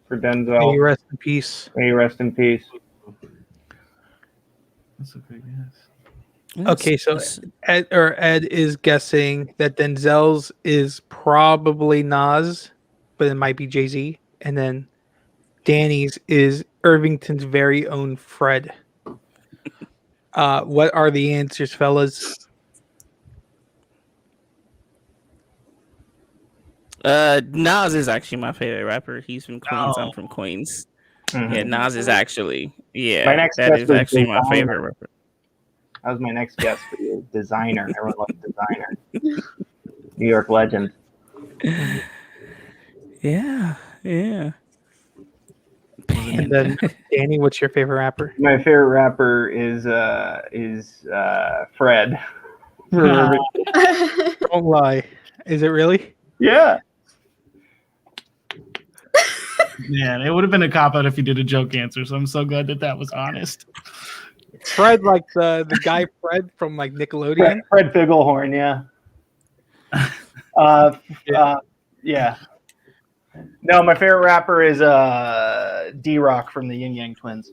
for Denzel. May you rest in peace. May you rest in peace. That's a good guess. Okay, so Ed is guessing that Denzel's is probably Nas, but it might be Jay-Z, and then Danny's is Irvington's very own Fred. What are the answers, fellas? Nas is actually my favorite rapper. He's from Queens. I'm from Queens. Mm-hmm. Yeah, Nas is actually My next that guess is was actually my Designer. favorite rapper. That was my next guess for you. Designer. Everyone loves Designer. New York legend. Yeah. And then Danny, what's your favorite rapper? My favorite rapper is Fred. Don't lie. Is it really? Yeah. Man, it would have been a cop out if you did a joke answer. So I'm so glad that was honest. Fred, like the guy Fred from like Nickelodeon. Fred Figglehorn, yeah. Yeah. No, my favorite rapper is D-Rock from the Yin Yang Twins.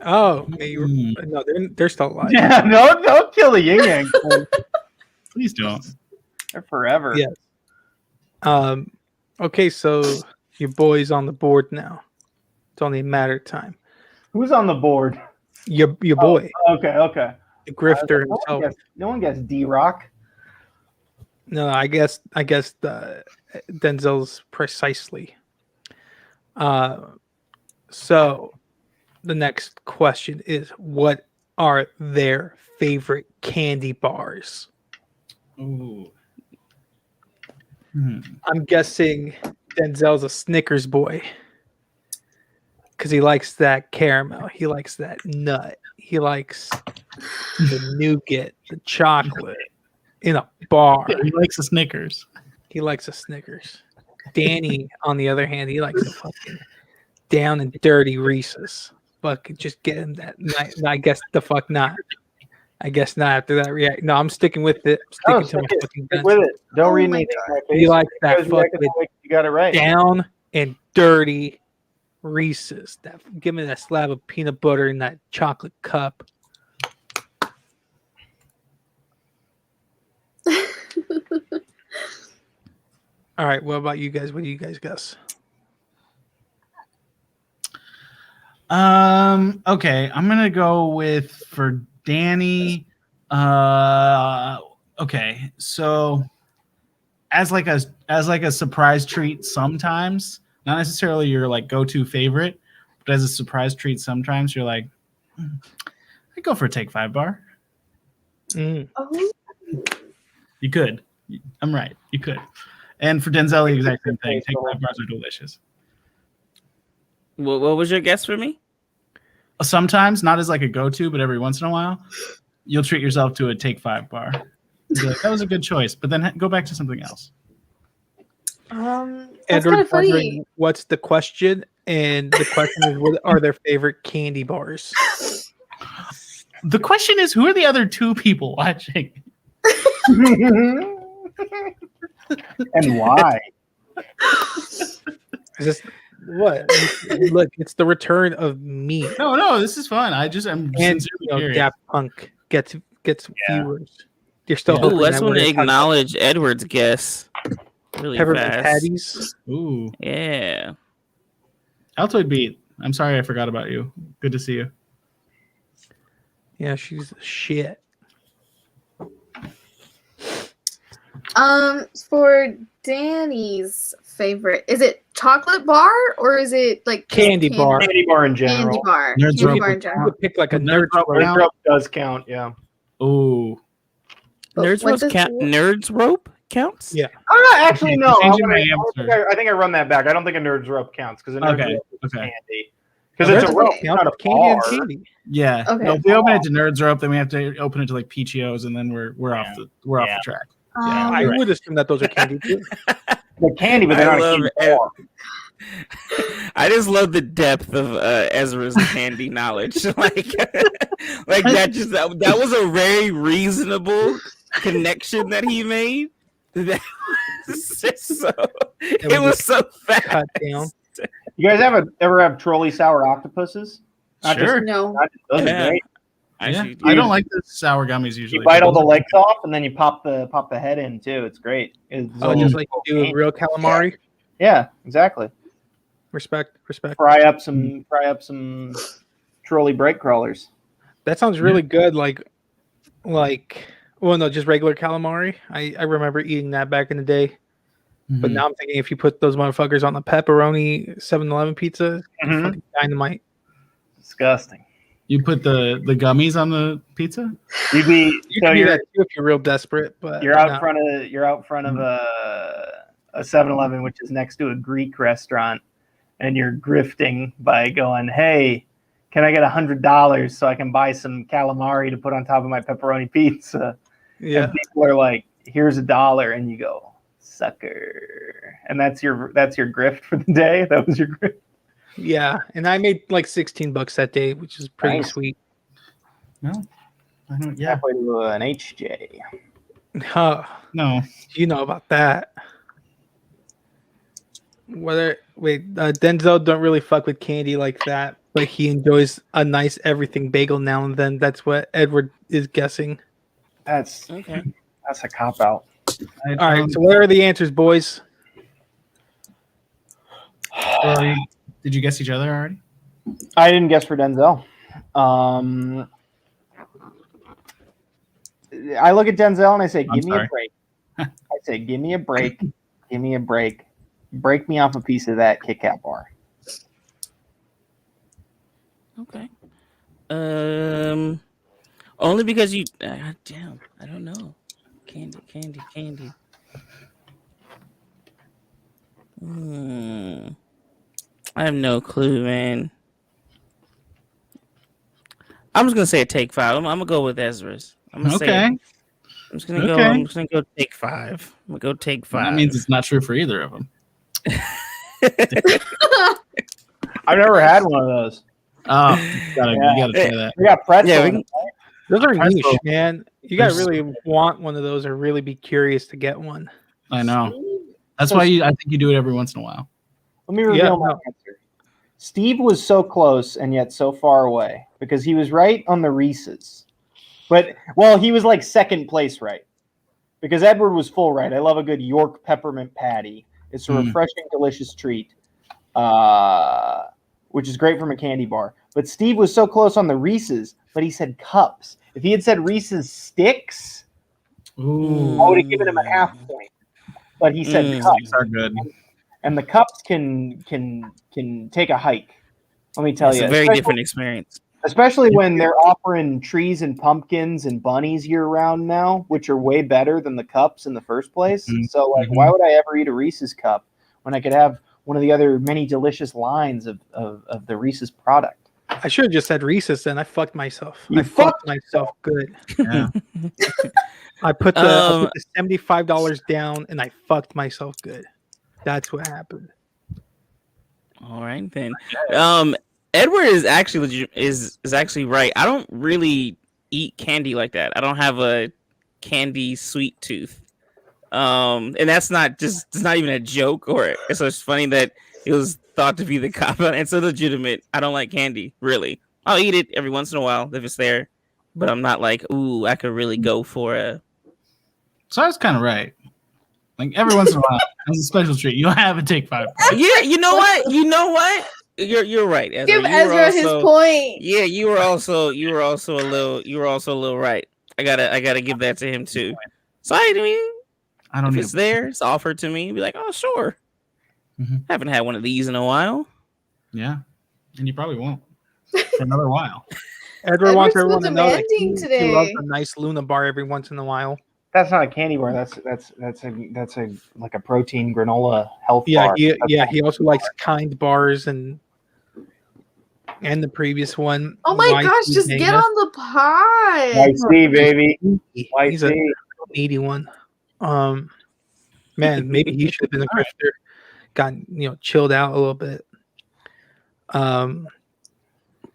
Oh, no, they're still alive. Yeah, no, don't kill the Yin Yang Twins. Please don't. They're forever. Yeah. Okay, so your boy's on the board now. It's only a matter of time. Who's on the board? Your boy, Okay. the grifter himself. No one gets D-Rock. No, I guess the Denzel's precisely. So the next question is, what are their favorite candy bars? Ooh. I'm guessing Denzel's a Snickers boy because he likes that caramel. He likes that nut. He likes the nougat, the chocolate in a bar. He likes the Snickers. He likes a Snickers. Danny, on the other hand, he likes a fucking down and dirty Reese's. But just get him that. I guess the fuck not. I guess not after that react. No, I'm sticking with it. I'm sticking to my fucking Stick guns. with it. Don't Oh read my anything. God. He likes that Because you reckon fucking you got it right. down and dirty Reese's. Give me that slab of peanut butter in that chocolate cup. All right, what about you guys? What do you guys guess? Okay, I'm gonna go with for Danny. Okay, so as like a surprise treat sometimes, not necessarily your like go-to favorite, but as a surprise treat sometimes you're like, I'd go for a Take 5 bar. Oh, You could. I'm right. You could. And for Denzel, the exact same thing. Take 5 bars are delicious. What was your guess for me? Sometimes, not as like a go-to, but every once in a while, you'll treat yourself to a Take 5 bar. Be like, that was a good choice, but then go back to something else. that's kind Edward of funny. wondering what's the question, and the question is, what are their favorite candy bars? The question is, who are the other two people watching? And why? Is this what? Look, it's the return of me. No, this is fun. I'm And sincerely curious. Daft Punk gets Yeah. viewers. You're still Yeah. hoping Ooh, I just that want we're to gonna talk about acknowledge Edward's guess. Really peppermint fast. patties. Ooh, Yeah. Altoid Beat. I'm sorry I forgot about you. Good to see you. Yeah, she's the shit. For Danny's favorite, is it chocolate bar or is it like just Candy bar. Candy bar in general. Candy bar. Nerds Candy Rope. bar in You general. would pick like a Nerds nerd Rope rope. count? Nerds Rope does count, yeah. Ooh. But Nerds what rope does- Nerds rope counts. Yeah. Actually, no. Changing my answer. I think I run that back. I don't think a Nerds Rope counts because a Nerds Okay, Rope is okay. candy. Because it's a Okay. rope, it's not a Candy and bar. candy. Yeah. Okay. No, if we open it to Nerds Rope, then we have to open it to like Peachios, and then we're off the track. Yeah, I you're would assume that those are candy too. They're candy, but they're I not a love candy it. bar. I just love the depth of Ezra's candy knowledge. like that was a very reasonable connection that he made. That was just so it was so fast. Cut down. You guys ever have trolley sour octopuses? Not Sure. No. Those Yeah. are great. Yeah. I don't like the sour gummies usually. You bite all the legs off and then you pop the head in too. It's great. It's Oh, just like you do with real calamari. yeah, exactly. Respect. Fry up some trolley brake crawlers. That sounds really good. Well, no, just regular calamari. I remember eating that back in the day. But now I'm thinking if you put those motherfuckers on the pepperoni 7-Eleven pizza, Mhm. fucking dynamite. Disgusting. You put the gummies on the pizza? You'd be You so can do you're that too if you're real desperate. But you're out no. front of a 7-Eleven, which is next to a Greek restaurant, and you're grifting by going, "Hey, can I get $100 so I can buy some calamari to put on top of my pepperoni pizza?" Yeah. And people are like, "Here's $1," and you go, "Sucker!" And that's your grift for the day. That was your grift. Yeah. And I made like $16 that day, which is pretty Nice. sweet. No. I don't. Yeah. Halfway to an HJ. Huh. No. You know about that. Denzel don't really fuck with candy like that, but he enjoys a nice everything bagel now and then. That's what Edward is guessing. That's Okay. a cop out. All right, so what are the answers, boys? Did you guess each other already? I didn't guess for Denzel. I look at Denzel and I say, "Give me a break." I say, "Give me a break. Give me a break. Break me off a piece of that Kit Kat bar." Okay. Only because you. Damn, I don't know. Candy. I have no clue, man. I'm just gonna say a take 5. I'm gonna go with Ezra's. I'm gonna say. Okay. I'm just gonna go. Okay. I'm just gonna go take 5. I'm gonna go take 5. That means it's not true for either of them. I've never had one of those. Oh, you gotta try that. We got pretzel. Yeah, we in can- it. Those are Pretzel. niche, man. You gotta There's- really want one of those or really be curious to get one. I know. That's why I think you do it every once in a while. Let me reveal my no. answer. Steve was so close and yet so far away because he was right on the Reese's. But, well, he was like second place right because Edward was full right. I love a good York peppermint patty. It's a refreshing, delicious treat, which is great from a candy bar. But Steve was so close on the Reese's, but he said cups. If he had said Reese's sticks, Ooh, I would have given him a half point. But he said cups. these are good. And the cups can take a hike. Let me tell It's you, a very different experience. especially when they're offering trees and pumpkins and bunnies year round now, which are way better than the cups in the first place. So, like, why would I ever eat a Reese's cup when I could have one of the other many delicious lines of the Reese's product? I should have just said Reese's then. I fucked myself. You I fucked myself good. Yeah. I put the $75 down and I fucked myself good. That's what happened. All right then. Edward is actually is actually right. I don't really eat candy like that. I don't have a candy sweet tooth. And that's not just it's not even a joke or it's just funny that it was thought to be the cop out. It's a legitimate. I don't like candy, really. I'll eat it every once in a while if it's there, but I'm not like, ooh, I could really go for a. So I was kind of right. Like every once in a while, as a special treat, you'll have a take 5. Yeah, you know what? You're right. Ezra. Give You were Ezra his also- point. Yeah, you were also a little right. I gotta give that to him too. So I mean, I don't If need it's there, it's offered to me. Be like, oh sure. Mhm. Haven't had one of these in a while. Yeah, and you probably won't for another while. Edward wants Edward's so everyone to know that demanding he loves today. a nice Luna bar every once in a while. That's not a candy bar. That's a like a protein granola health Yeah, bar. he also likes Kind bars and the previous one. Oh my gosh, YC just Dana. get on the pod. YC baby, He's a YC. needy one. Man, maybe he should have been a grifter. Gotten chilled out a little bit.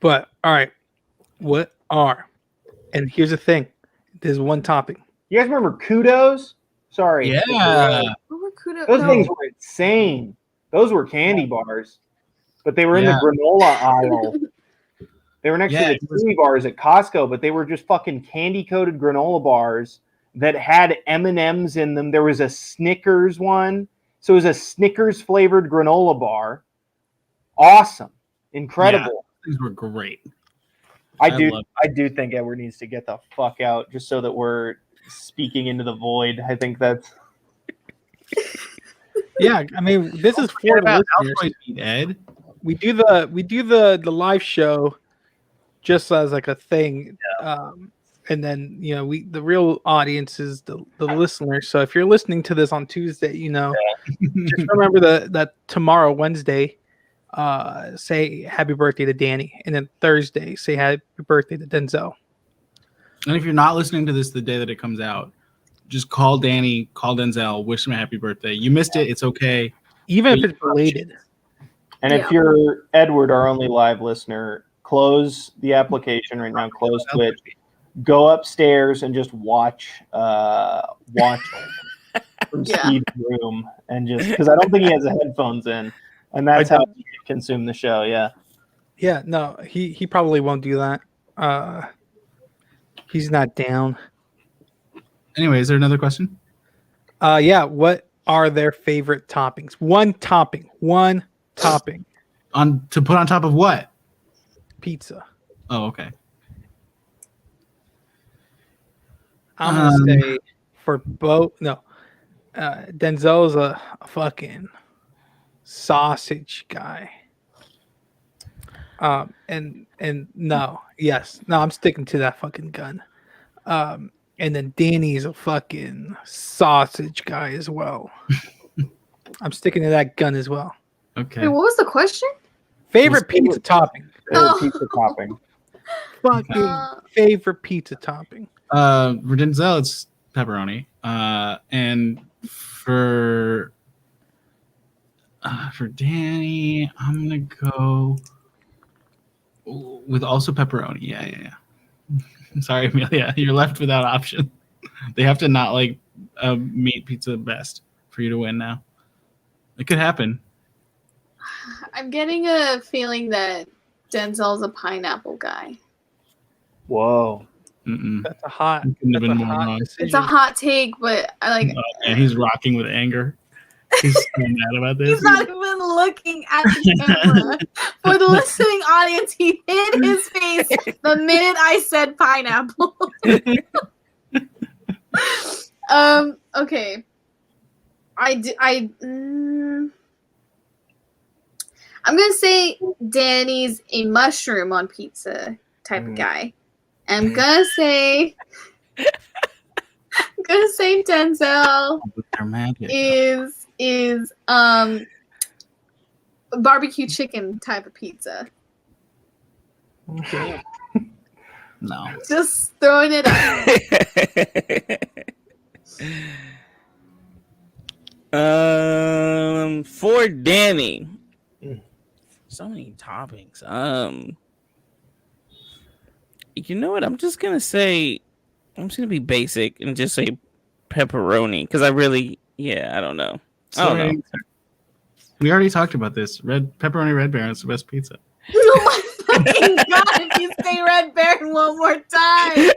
But all right, what are? And here's the thing: there's one topic. You guys remember Kudos? Sorry. Yeah. Those No. things were insane. Those were candy bars, but they were in the Yeah. granola aisle. They were next Yeah, to it the was- chewy bars at Costco, but they were just fucking candy coated granola bars that had M&Ms in them. There was a Snickers one, so it was a Snickers flavored granola bar. Awesome, incredible. Things were great. I love do think Edward needs to get the fuck out just so that we're speaking into the void. I think that's Yeah, I mean, this is for Forget the about listeners. Altoids Eat Ed. We do the live show just as like a thing, and then the real audience is the listener. So if you're listening to this on Tuesday, just remember that tomorrow, Wednesday, say happy birthday to Danny, and then Thursday say happy birthday to Denzel. And if you're not listening to this the day that it comes out, just call Danny, call Denzel, wish him a happy birthday. You missed it, it's okay. Even if it's belated. And if you're Edward, our only live listener, close the application right now, close Twitch, go upstairs and just watch from Steve's room, and just because I don't think he has the headphones in, and that's how you consume the show. Yeah, no, he probably won't do that. He's not down. Anyway, is there another question? Yeah, what are their favorite toppings? One topping. To put on top of what? Pizza. Oh, okay. I'm gonna say for both. No, Denzel's a fucking sausage guy. And no, yes, no, I'm sticking to that fucking gun. And then Danny's a fucking sausage guy as well. I'm sticking to that gun as well. Okay. Wait, what was the question? Favorite pizza topping. Pizza topping. Fucking favorite pizza topping. For Denzel, it's pepperoni. And for Danny, I'm gonna go with also pepperoni. Yeah. Sorry, Amelia, you're left without option. They have to not like meat pizza best for you to win now. It could happen. I'm getting a feeling that Denzel's a pineapple guy. Whoa. Mm-mm. That's a hot. Couldn't have That's been a more hot wrong. decision. It's a hot take, but I like. Yeah, he's rocking with anger. He's so mad about this. He's not even looking at the camera. For the listening audience, he hid his face the minute I said pineapple. Okay. I'm gonna say Danny's a mushroom on pizza type of guy. I'm gonna say Denzel is barbecue chicken type of pizza. Okay. No. Just throwing it up. For Danny, so many toppings. You know what? I'm just gonna be basic and just say pepperoni because I don't know. Sorry. We already talked about this. Pepperoni Red Baron is the best pizza. Oh my fucking god! If you say Red Baron one more time.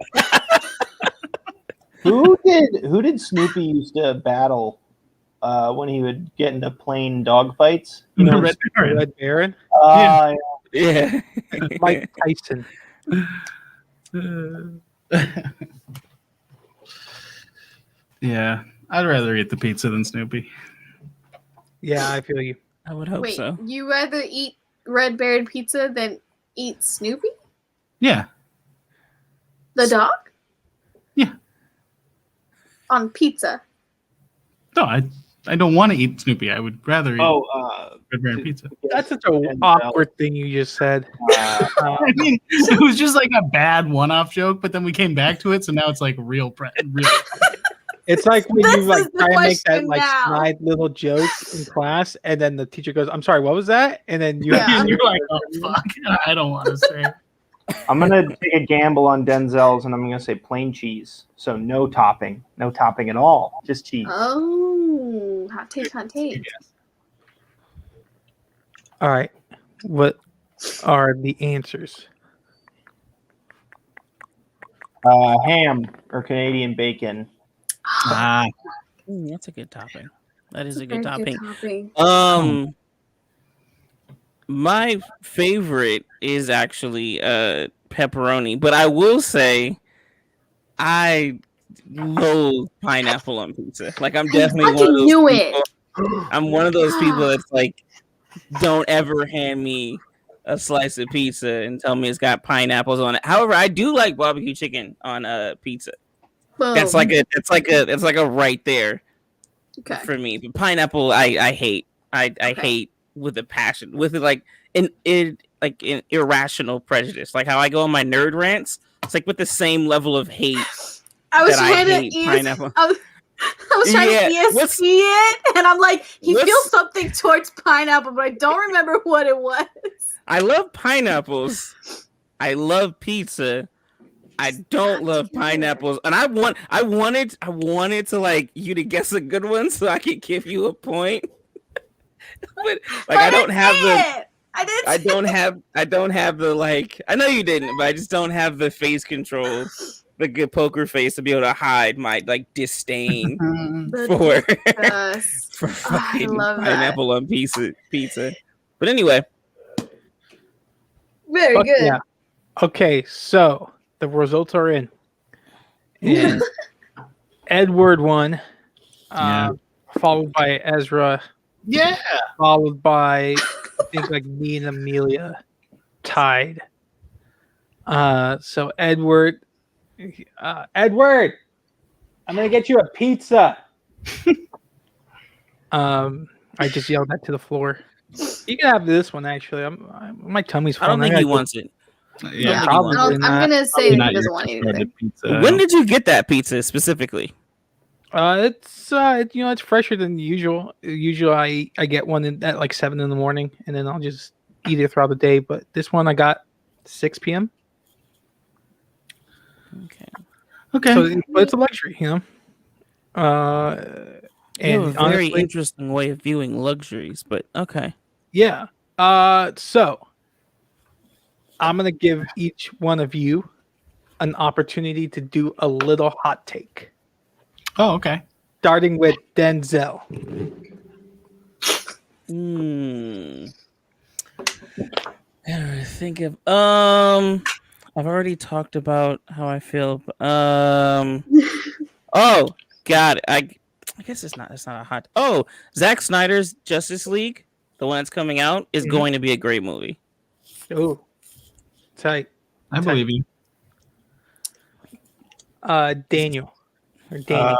Who did Snoopy used to battle when he would get into plain dog fights? Red Baron. Red Baron. Yeah. Mike Tyson. Yeah. I'd rather eat the pizza than Snoopy. Yeah, I feel you. I would hope Wait, so. you rather eat Red Baron pizza than eat Snoopy? Yeah. The dog? Yeah. On pizza. No, I don't want to eat Snoopy. I would rather eat Red Baron to- pizza. That's such an Denzel. awkward thing you just said. I mean, it was just like a bad one-off joke, but then we came back to it, so now it's like real. It's like when This you like is the try to make that question like now. snide little joke in class, and then the teacher goes, "I'm sorry, what was that?" And then you Yeah. have And you're like, oh fuck, I don't want to say. I'm gonna take a gamble on Denzel's, and I'm gonna say plain cheese. So no topping at all, just cheese. Oh, hot take, hot take. All right, what are the answers? Ham or Canadian bacon. That's a good topping. That is a Very good topping. topping. My favorite is actually pepperoni, but I will say I loathe pineapple on pizza. Like I'm definitely one of those knew people. it. I'm one of those people that's like, don't ever hand me a slice of pizza and tell me it's got pineapples on it. However, I do like barbecue chicken on pizza. Boom. That's like a right there Okay. for me. But pineapple, I hate. I hate with a passion, with like an irrational prejudice, like how I go on my nerd rants. It's like with the same level of hate. I was that trying I to hate ES pineapple. I was trying Yeah, to ESP what's- it, and I'm like, he what's- feels something towards pineapple, but I don't remember what it was. I love pineapples. I love pizza. I don't love pineapples, and I wanted to like you to guess a good one so I could give you a point. But like I don't have the. I don't have the like. I know you didn't, but I just don't have the face control, the good poker face to be able to hide my like disdain for Yes. for fucking love that. pineapple on pizza. But anyway, Very Fuck good. yeah. Okay, so the results are in. And Edward won, followed by Ezra, Yeah. followed by I think like me and Amelia tied. So Edward, I'm gonna get you a pizza. I just yelled that to the floor. You can have this one actually. My tummy's full. I don't think he wants it. Yeah, probably I'm not. gonna say Not he doesn't your want it kind either. of pizza. When did you get that pizza specifically? It's fresher than usual. Usually I get one at like 7 a.m, and then I'll just eat it throughout the day. But this one I got 6 p.m. Okay. So it's a luxury, you know. You have And a very honestly, interesting way of viewing luxuries, but okay. yeah. So I'm gonna give each one of you an opportunity to do a little hot take, Oh, okay. starting with Denzel. I think of I've already talked about how I feel. Oh God, I guess it's not a hot. Oh, Zack Snyder's Justice League, the one that's coming out, is going to be a great movie. Oh, tight. I believe you. Daniel or Danny.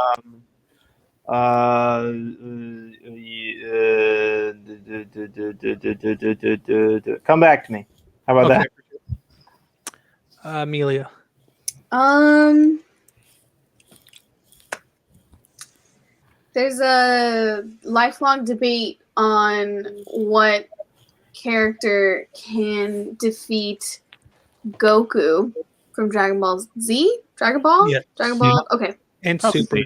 Come back to me. How about Okay. that? Amelia. There's a lifelong debate on what character can defeat Goku from Dragon Ball Z? Dragon Ball? Yeah. Dragon Ball? Okay. And Probably. Super.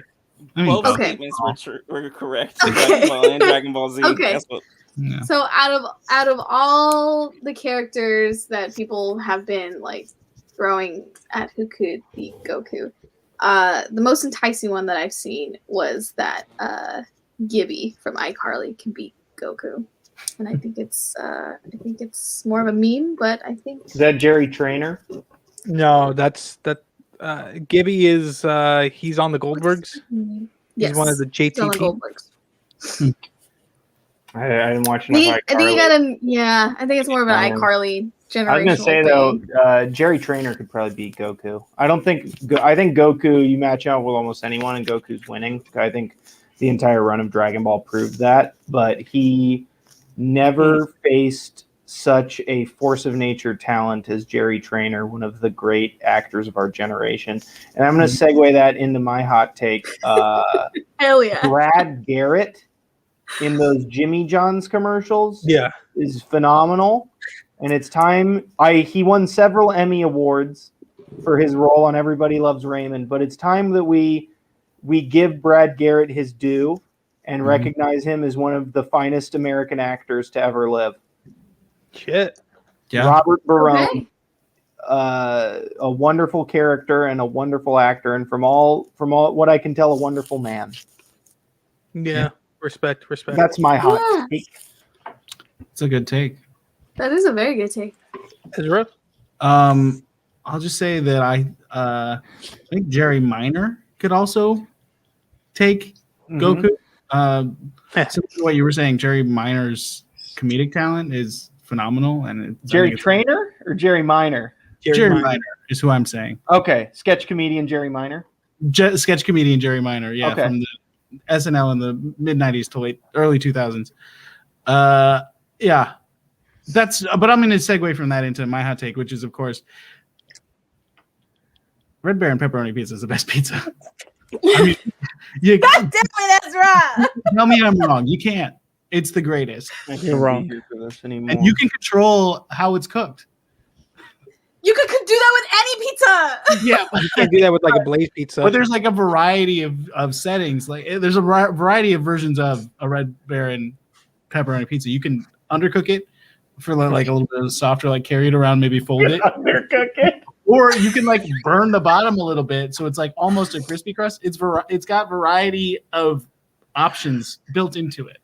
I mean, Both Okay. statements were correct. Okay. Dragon Ball and Dragon Ball Z. Okay. That's what, yeah. So out of all the characters that people have been like throwing at who could beat Goku, the most enticing one that I've seen was that Gibby from iCarly can beat Goku, and I think it's more of a meme, but I think Is that Jerry Trainer? No, that's that. Gibby is he's on the Goldbergs. He's one of the Still on JTP. Goldbergs. I didn't watch I enough think he iCarly. got an I think it's more of an Um, iCarly generational I was gonna say thing. though, Jerry Trainer could probably beat Goku. I don't think. I think Goku. You match out with almost anyone, and Goku's winning. I think the entire run of Dragon Ball proved that. But he never faced such a force of nature talent as Jerry Trainer, one of the great actors of our generation. And I'm going to segue that into my hot take. Hell yeah. Brad Garrett in those Jimmy John's commercials Yeah. is phenomenal. And it's time. He won several Emmy Awards for his role on Everybody Loves Raymond, but it's time that we give Brad Garrett his due and recognize him as one of the finest American actors to ever live. Shit. Yeah. Robert Barone, Okay. a wonderful character and a wonderful actor, and from all what I can tell, a wonderful man. Yeah. Respect. That's my hot take. It's a good take. That is a very good take. Ezra? I'll just say that I think Jerry Minor could also take Goku. Similar to what you were saying, Jerry Minor's comedic talent is phenomenal, and Jerry Trainer or Jerry Minor? Jerry Minor is who I'm saying. Okay, sketch comedian Jerry Minor. Sketch comedian Jerry Minor, yeah, Okay. from the SNL in the mid '90s to early 2000s. Yeah, but I'm going to segue from that into my hot take, which is, of course, Red Baron pepperoni pizza is the best pizza. I mean, God damn it, Ezra! tell me I'm wrong. You can't. It's the greatest, You're wrong. and you can control how it's cooked. You could do that with any pizza. Yeah, You can't do that with like a Blaze pizza. but there's like a variety of settings. Like there's a variety of versions of a Red Baron pepperoni pizza. You can undercook it for like a little bit softer, like carry it around, maybe fold it. undercook it. Or you can like burn the bottom a little bit, so it's like almost a crispy crust. It's got variety of options built into it.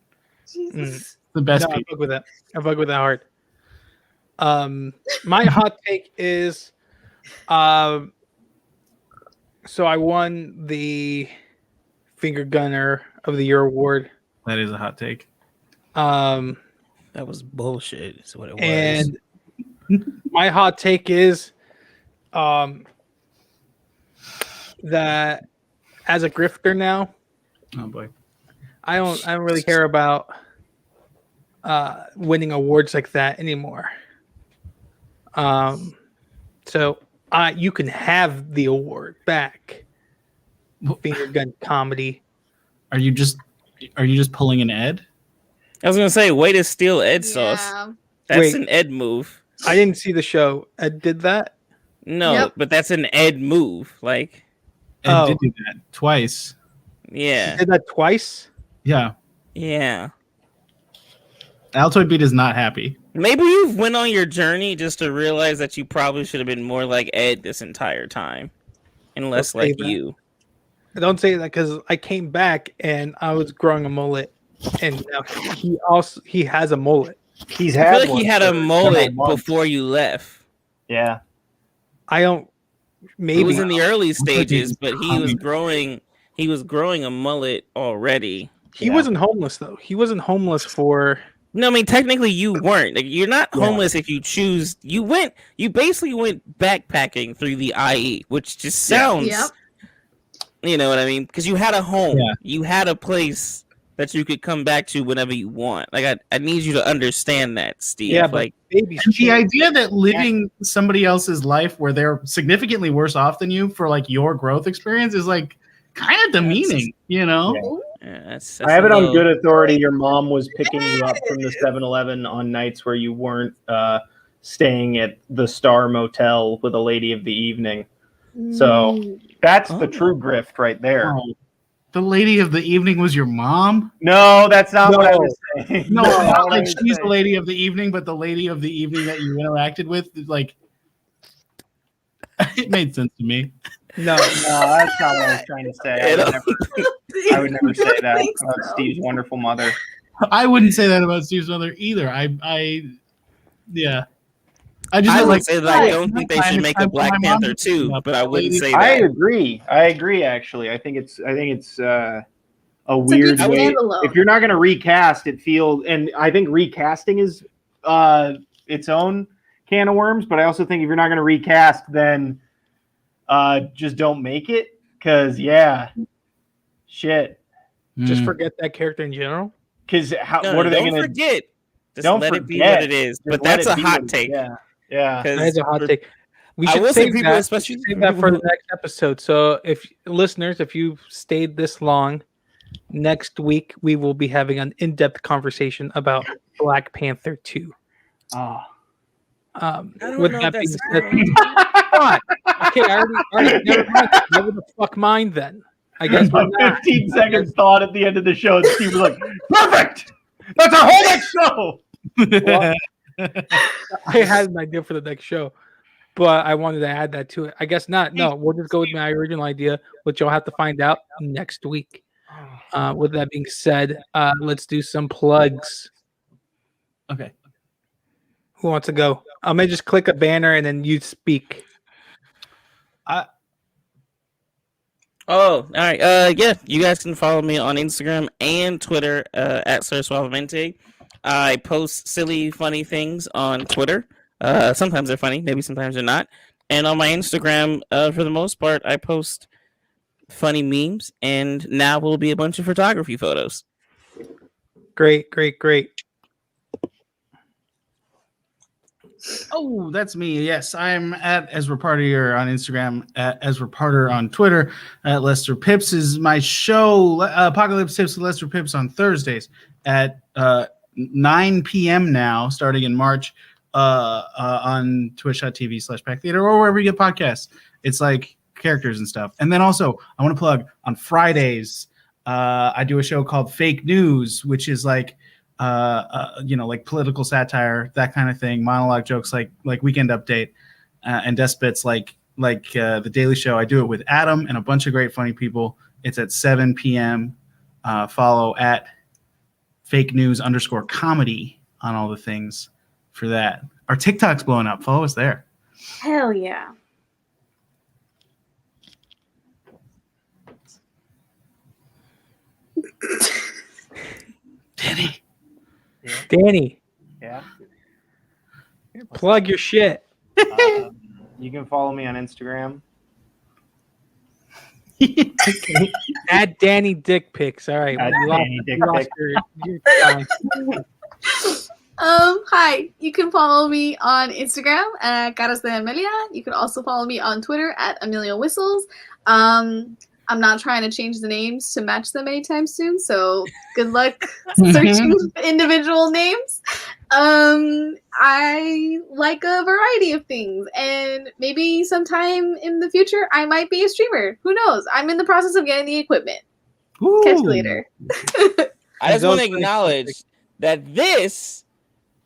Jesus. The best. No, I fuck with that. I fuck with that hard. My hot take is, so I won the Finger Gunner of the Year award. That is a hot take. Um, That was bullshit. Is what it was. and my hot take is, that as a grifter now, Oh boy. I don't really care about winning awards like that anymore. So you can have the award back. Finger gun comedy. Are you just pulling an Ed? I was gonna say, way to steal Ed sauce. Yeah. That's Wait. an Ed move. I didn't see the show. Ed did that. No, Yep. but that's an Ed move. Like, Ed Oh. did do that twice. He yeah, did that twice. Yeah. yeah. Altoid Beat is not happy. Maybe you went on your journey just to realize that you probably should have been more like Ed this entire time, and less Let's say like that. you. I don't say that because I came back and I was growing a mullet, and now he has a mullet. He's I had feel like one he had for a mullet several months. before you left. Yeah. I don't. It Maybe was in the early like stages, he's but he was growing. He was growing a mullet already. he wasn't homeless though. He wasn't homeless for. No, I mean technically you weren't. Like you're not Yeah. homeless if you choose. You basically went backpacking through the IE, which just sounds. Yep. You know what I mean? Because you had a home. Yeah. You had a place that you could come back to whenever you want. Like I need you to understand that, Steve. Yeah, but like baby. And the idea that living somebody else's life where they're significantly worse off than you for like your growth experience is like kind of demeaning, you know? yeah, that's I have a it on little- good authority. Your mom was picking you up from the 7-Eleven on nights where you weren't staying at the Star Motel with a lady of the evening. So that's the Oh. true grift right there. Oh, the lady of the evening was your mom? No, that's not what I was saying. No, That's not what I like was she's the saying. lady of the evening, but the lady of the evening that you interacted with, like, it made sense to me. No, No, that's not what I was trying to say. I would never say that about Steve's wonderful mother. I wouldn't say that about Steve's mother either. Yeah. I just I feel would say that I don't think they time should it's make time a for Black my mom Panther to 2, up. but I wouldn't say I that. agree. I agree. Actually, I think it's a It's a weird good way. standalone. If you're not going to recast, it feels, and I think recasting is its own can of worms. But I also think if you're not going to recast, then just don't make it. Because shit. Just forget that character in general. Because No, what are they don't going to? forget. Just Don't let forget. it be what it is. Just But let that's it a be hot what it- take. Yeah. That is a hot take. We I should will say save people, that. especially We should save that for people the next episode. So, if listeners, if you've stayed this long, next week we will be having an in-depth conversation about Black Panther 2. Oh. I don't With know that if being that's said, what? Okay, I already never mind. Never the fuck mind then. I guess we're A not. 15 second thought at the end of the show, and Steve was like, "Perfect. That's our whole next show." Well, I had an idea for the next show, but I wanted to add that to it. I guess not. No, we'll just go with my original idea, which you'll have to find out next week. With that being said, let's do some plugs. Okay. Who wants to go? I'm gonna just click a banner and then you speak. Oh, all right. Yeah, you guys can follow me on Instagram and Twitter at Sir Suavemente. I post silly, funny things on Twitter. Sometimes they're funny, maybe sometimes they're not. And on my Instagram, for the most part, I post funny memes, and now will be a bunch of photography photos. Great. Oh, that's me. Yes, I'm at Ezra Partier on Instagram, at Ezra Parter on Twitter. At Lester Pips is my show, Apocalypse Tips with Lester Pips on Thursdays at 9 p.m. now, starting in March, on twitch.tv/Pack Theater or wherever you get podcasts. It's like characters and stuff. And then also, I want to plug on Fridays, I do a show called Fake News, which is like, like political satire, that kind of thing, monologue jokes, like Weekend Update, and Despots, like the Daily Show. I do it with Adam and a bunch of great funny people. It's at 7 p.m. Follow at Fake News _comedy on all the things for that. Our TikTok's blowing up. Follow us there. Hell yeah. Danny, Yeah. plug your shit. You can follow me on Instagram. Add Danny dick pics. All right. At You lost- Danny Dick you lost Pic. your time. Hi. You can follow me on Instagram at Caras de Amelia. You can also follow me on Twitter at Amelia Whistles. I'm not trying to change the names to match them anytime soon, so good luck searching individual names. I like a variety of things, and maybe sometime in the future I might be a streamer. Who knows? I'm in the process of getting the equipment. Catch you later. I just want to acknowledge that this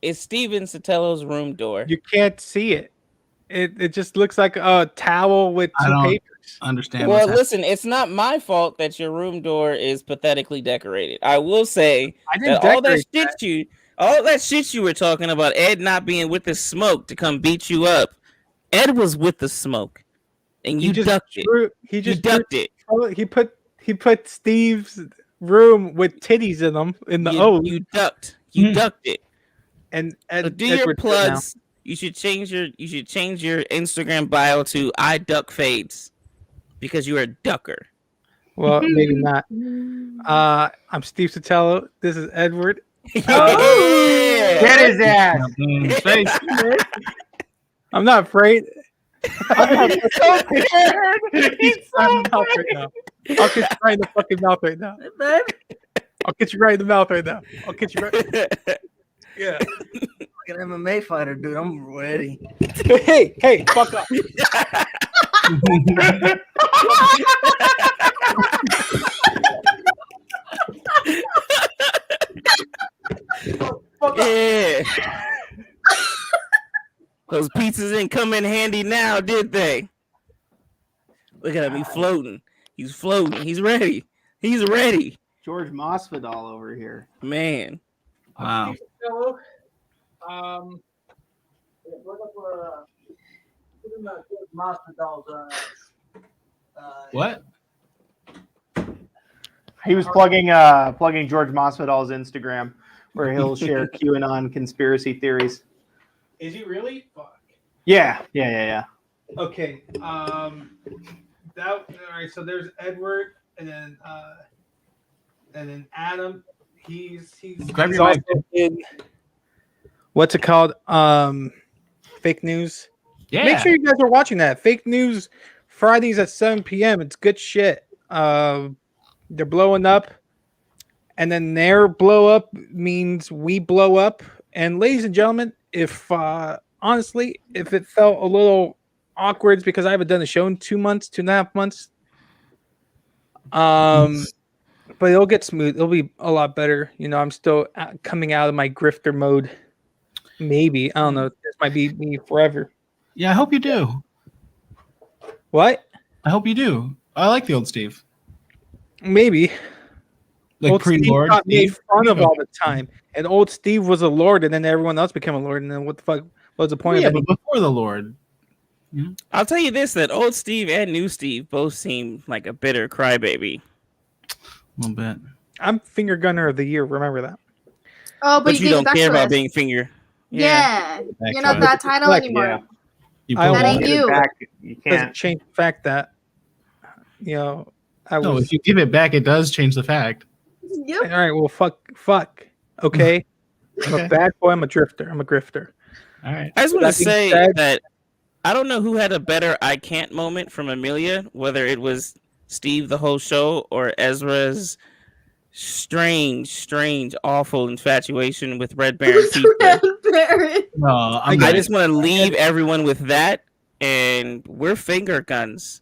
is Steven Sotelo room door. You can't see it. It just looks like a towel with I two don't papers. understand. Well, listen, it's not my fault that your room door is pathetically decorated. I will say I didn't that decorate all that shit you were talking about, Ed not being with the smoke to come beat you up. Ed was with the smoke, and you ducked it. He You just ducked it. He put Steve's room with titties in them in the O. You ducked. You ducked it. And So do your plugs. You should change your Instagram bio to I duck fades because you're a ducker. Well, maybe not. I'm Steve Sotelo. This is Edward. Yeah. Get his ass. Face. I'm not afraid. I'm so prepared. He's so right now. I'll get you right in the fucking mouth right now. I'll get you right in the mouth right now. I'll get you right. Yeah. Like an MMA fighter, dude. I'm ready. Hey, fuck up. Yeah. Those pizzas didn't come in handy now, did they? Look at him. He's floating. He's floating. He's ready. He's ready. George Masvidal over here. Man. Wow. What? He was plugging George Masvidal's Instagram, where he'll share QAnon conspiracy theories. Is he really? Fuck. Yeah. Okay. All right. So there's Edward, and then Adam. He's Grab he's your also mic. in. What's it called? Fake news. Yeah. Make sure you guys are watching that. Fake news Fridays at 7 p.m. It's good shit. They're blowing up, and then their blow up means we blow up. And ladies and gentlemen, if honestly, if it felt a little awkward, it's because I haven't done a show in 2 months, 2.5 months. But it'll get smooth. It'll be a lot better. You know, I'm still coming out of my grifter mode. Maybe, I don't know. This might be me forever. Yeah, I hope you do. What? I hope you do. I like the old Steve. Maybe. Like Old Steve pre-Lord got made Steve. fun of all the time, and old Steve was a lord, and then everyone else became a lord, and then what the fuck was the point Yeah, of it? but before the Lord. I'll tell you this: that old Steve and new Steve both seem like a bitter crybaby. A little bit. I'm finger gunner of the year. Remember that. Oh, But you you gave it don't back care to about us. being finger. Yeah. Back You're to not us. that title Like, anymore. yeah. You I pulled That won't it. ain't you. Back, you Doesn't can't. change the fact that I No, was. if you give it back, it does change the fact. Yep. All right. Well, fuck. Okay. I'm Okay. a bad boy. I'm a drifter. I'm a grifter. All right. I just want to That being say said- that I don't know who had a better "I can't" moment from Amelia, whether it was Steve the whole show or Ezra's strange, awful infatuation with Red Baron pizza. Baron. No, I'm I right. just want to leave everyone with that, and we're finger guns.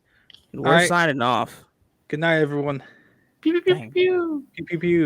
We're All right. signing off. Good night, everyone. Pew, pew, pew, Dang. pew. Pew pew pew.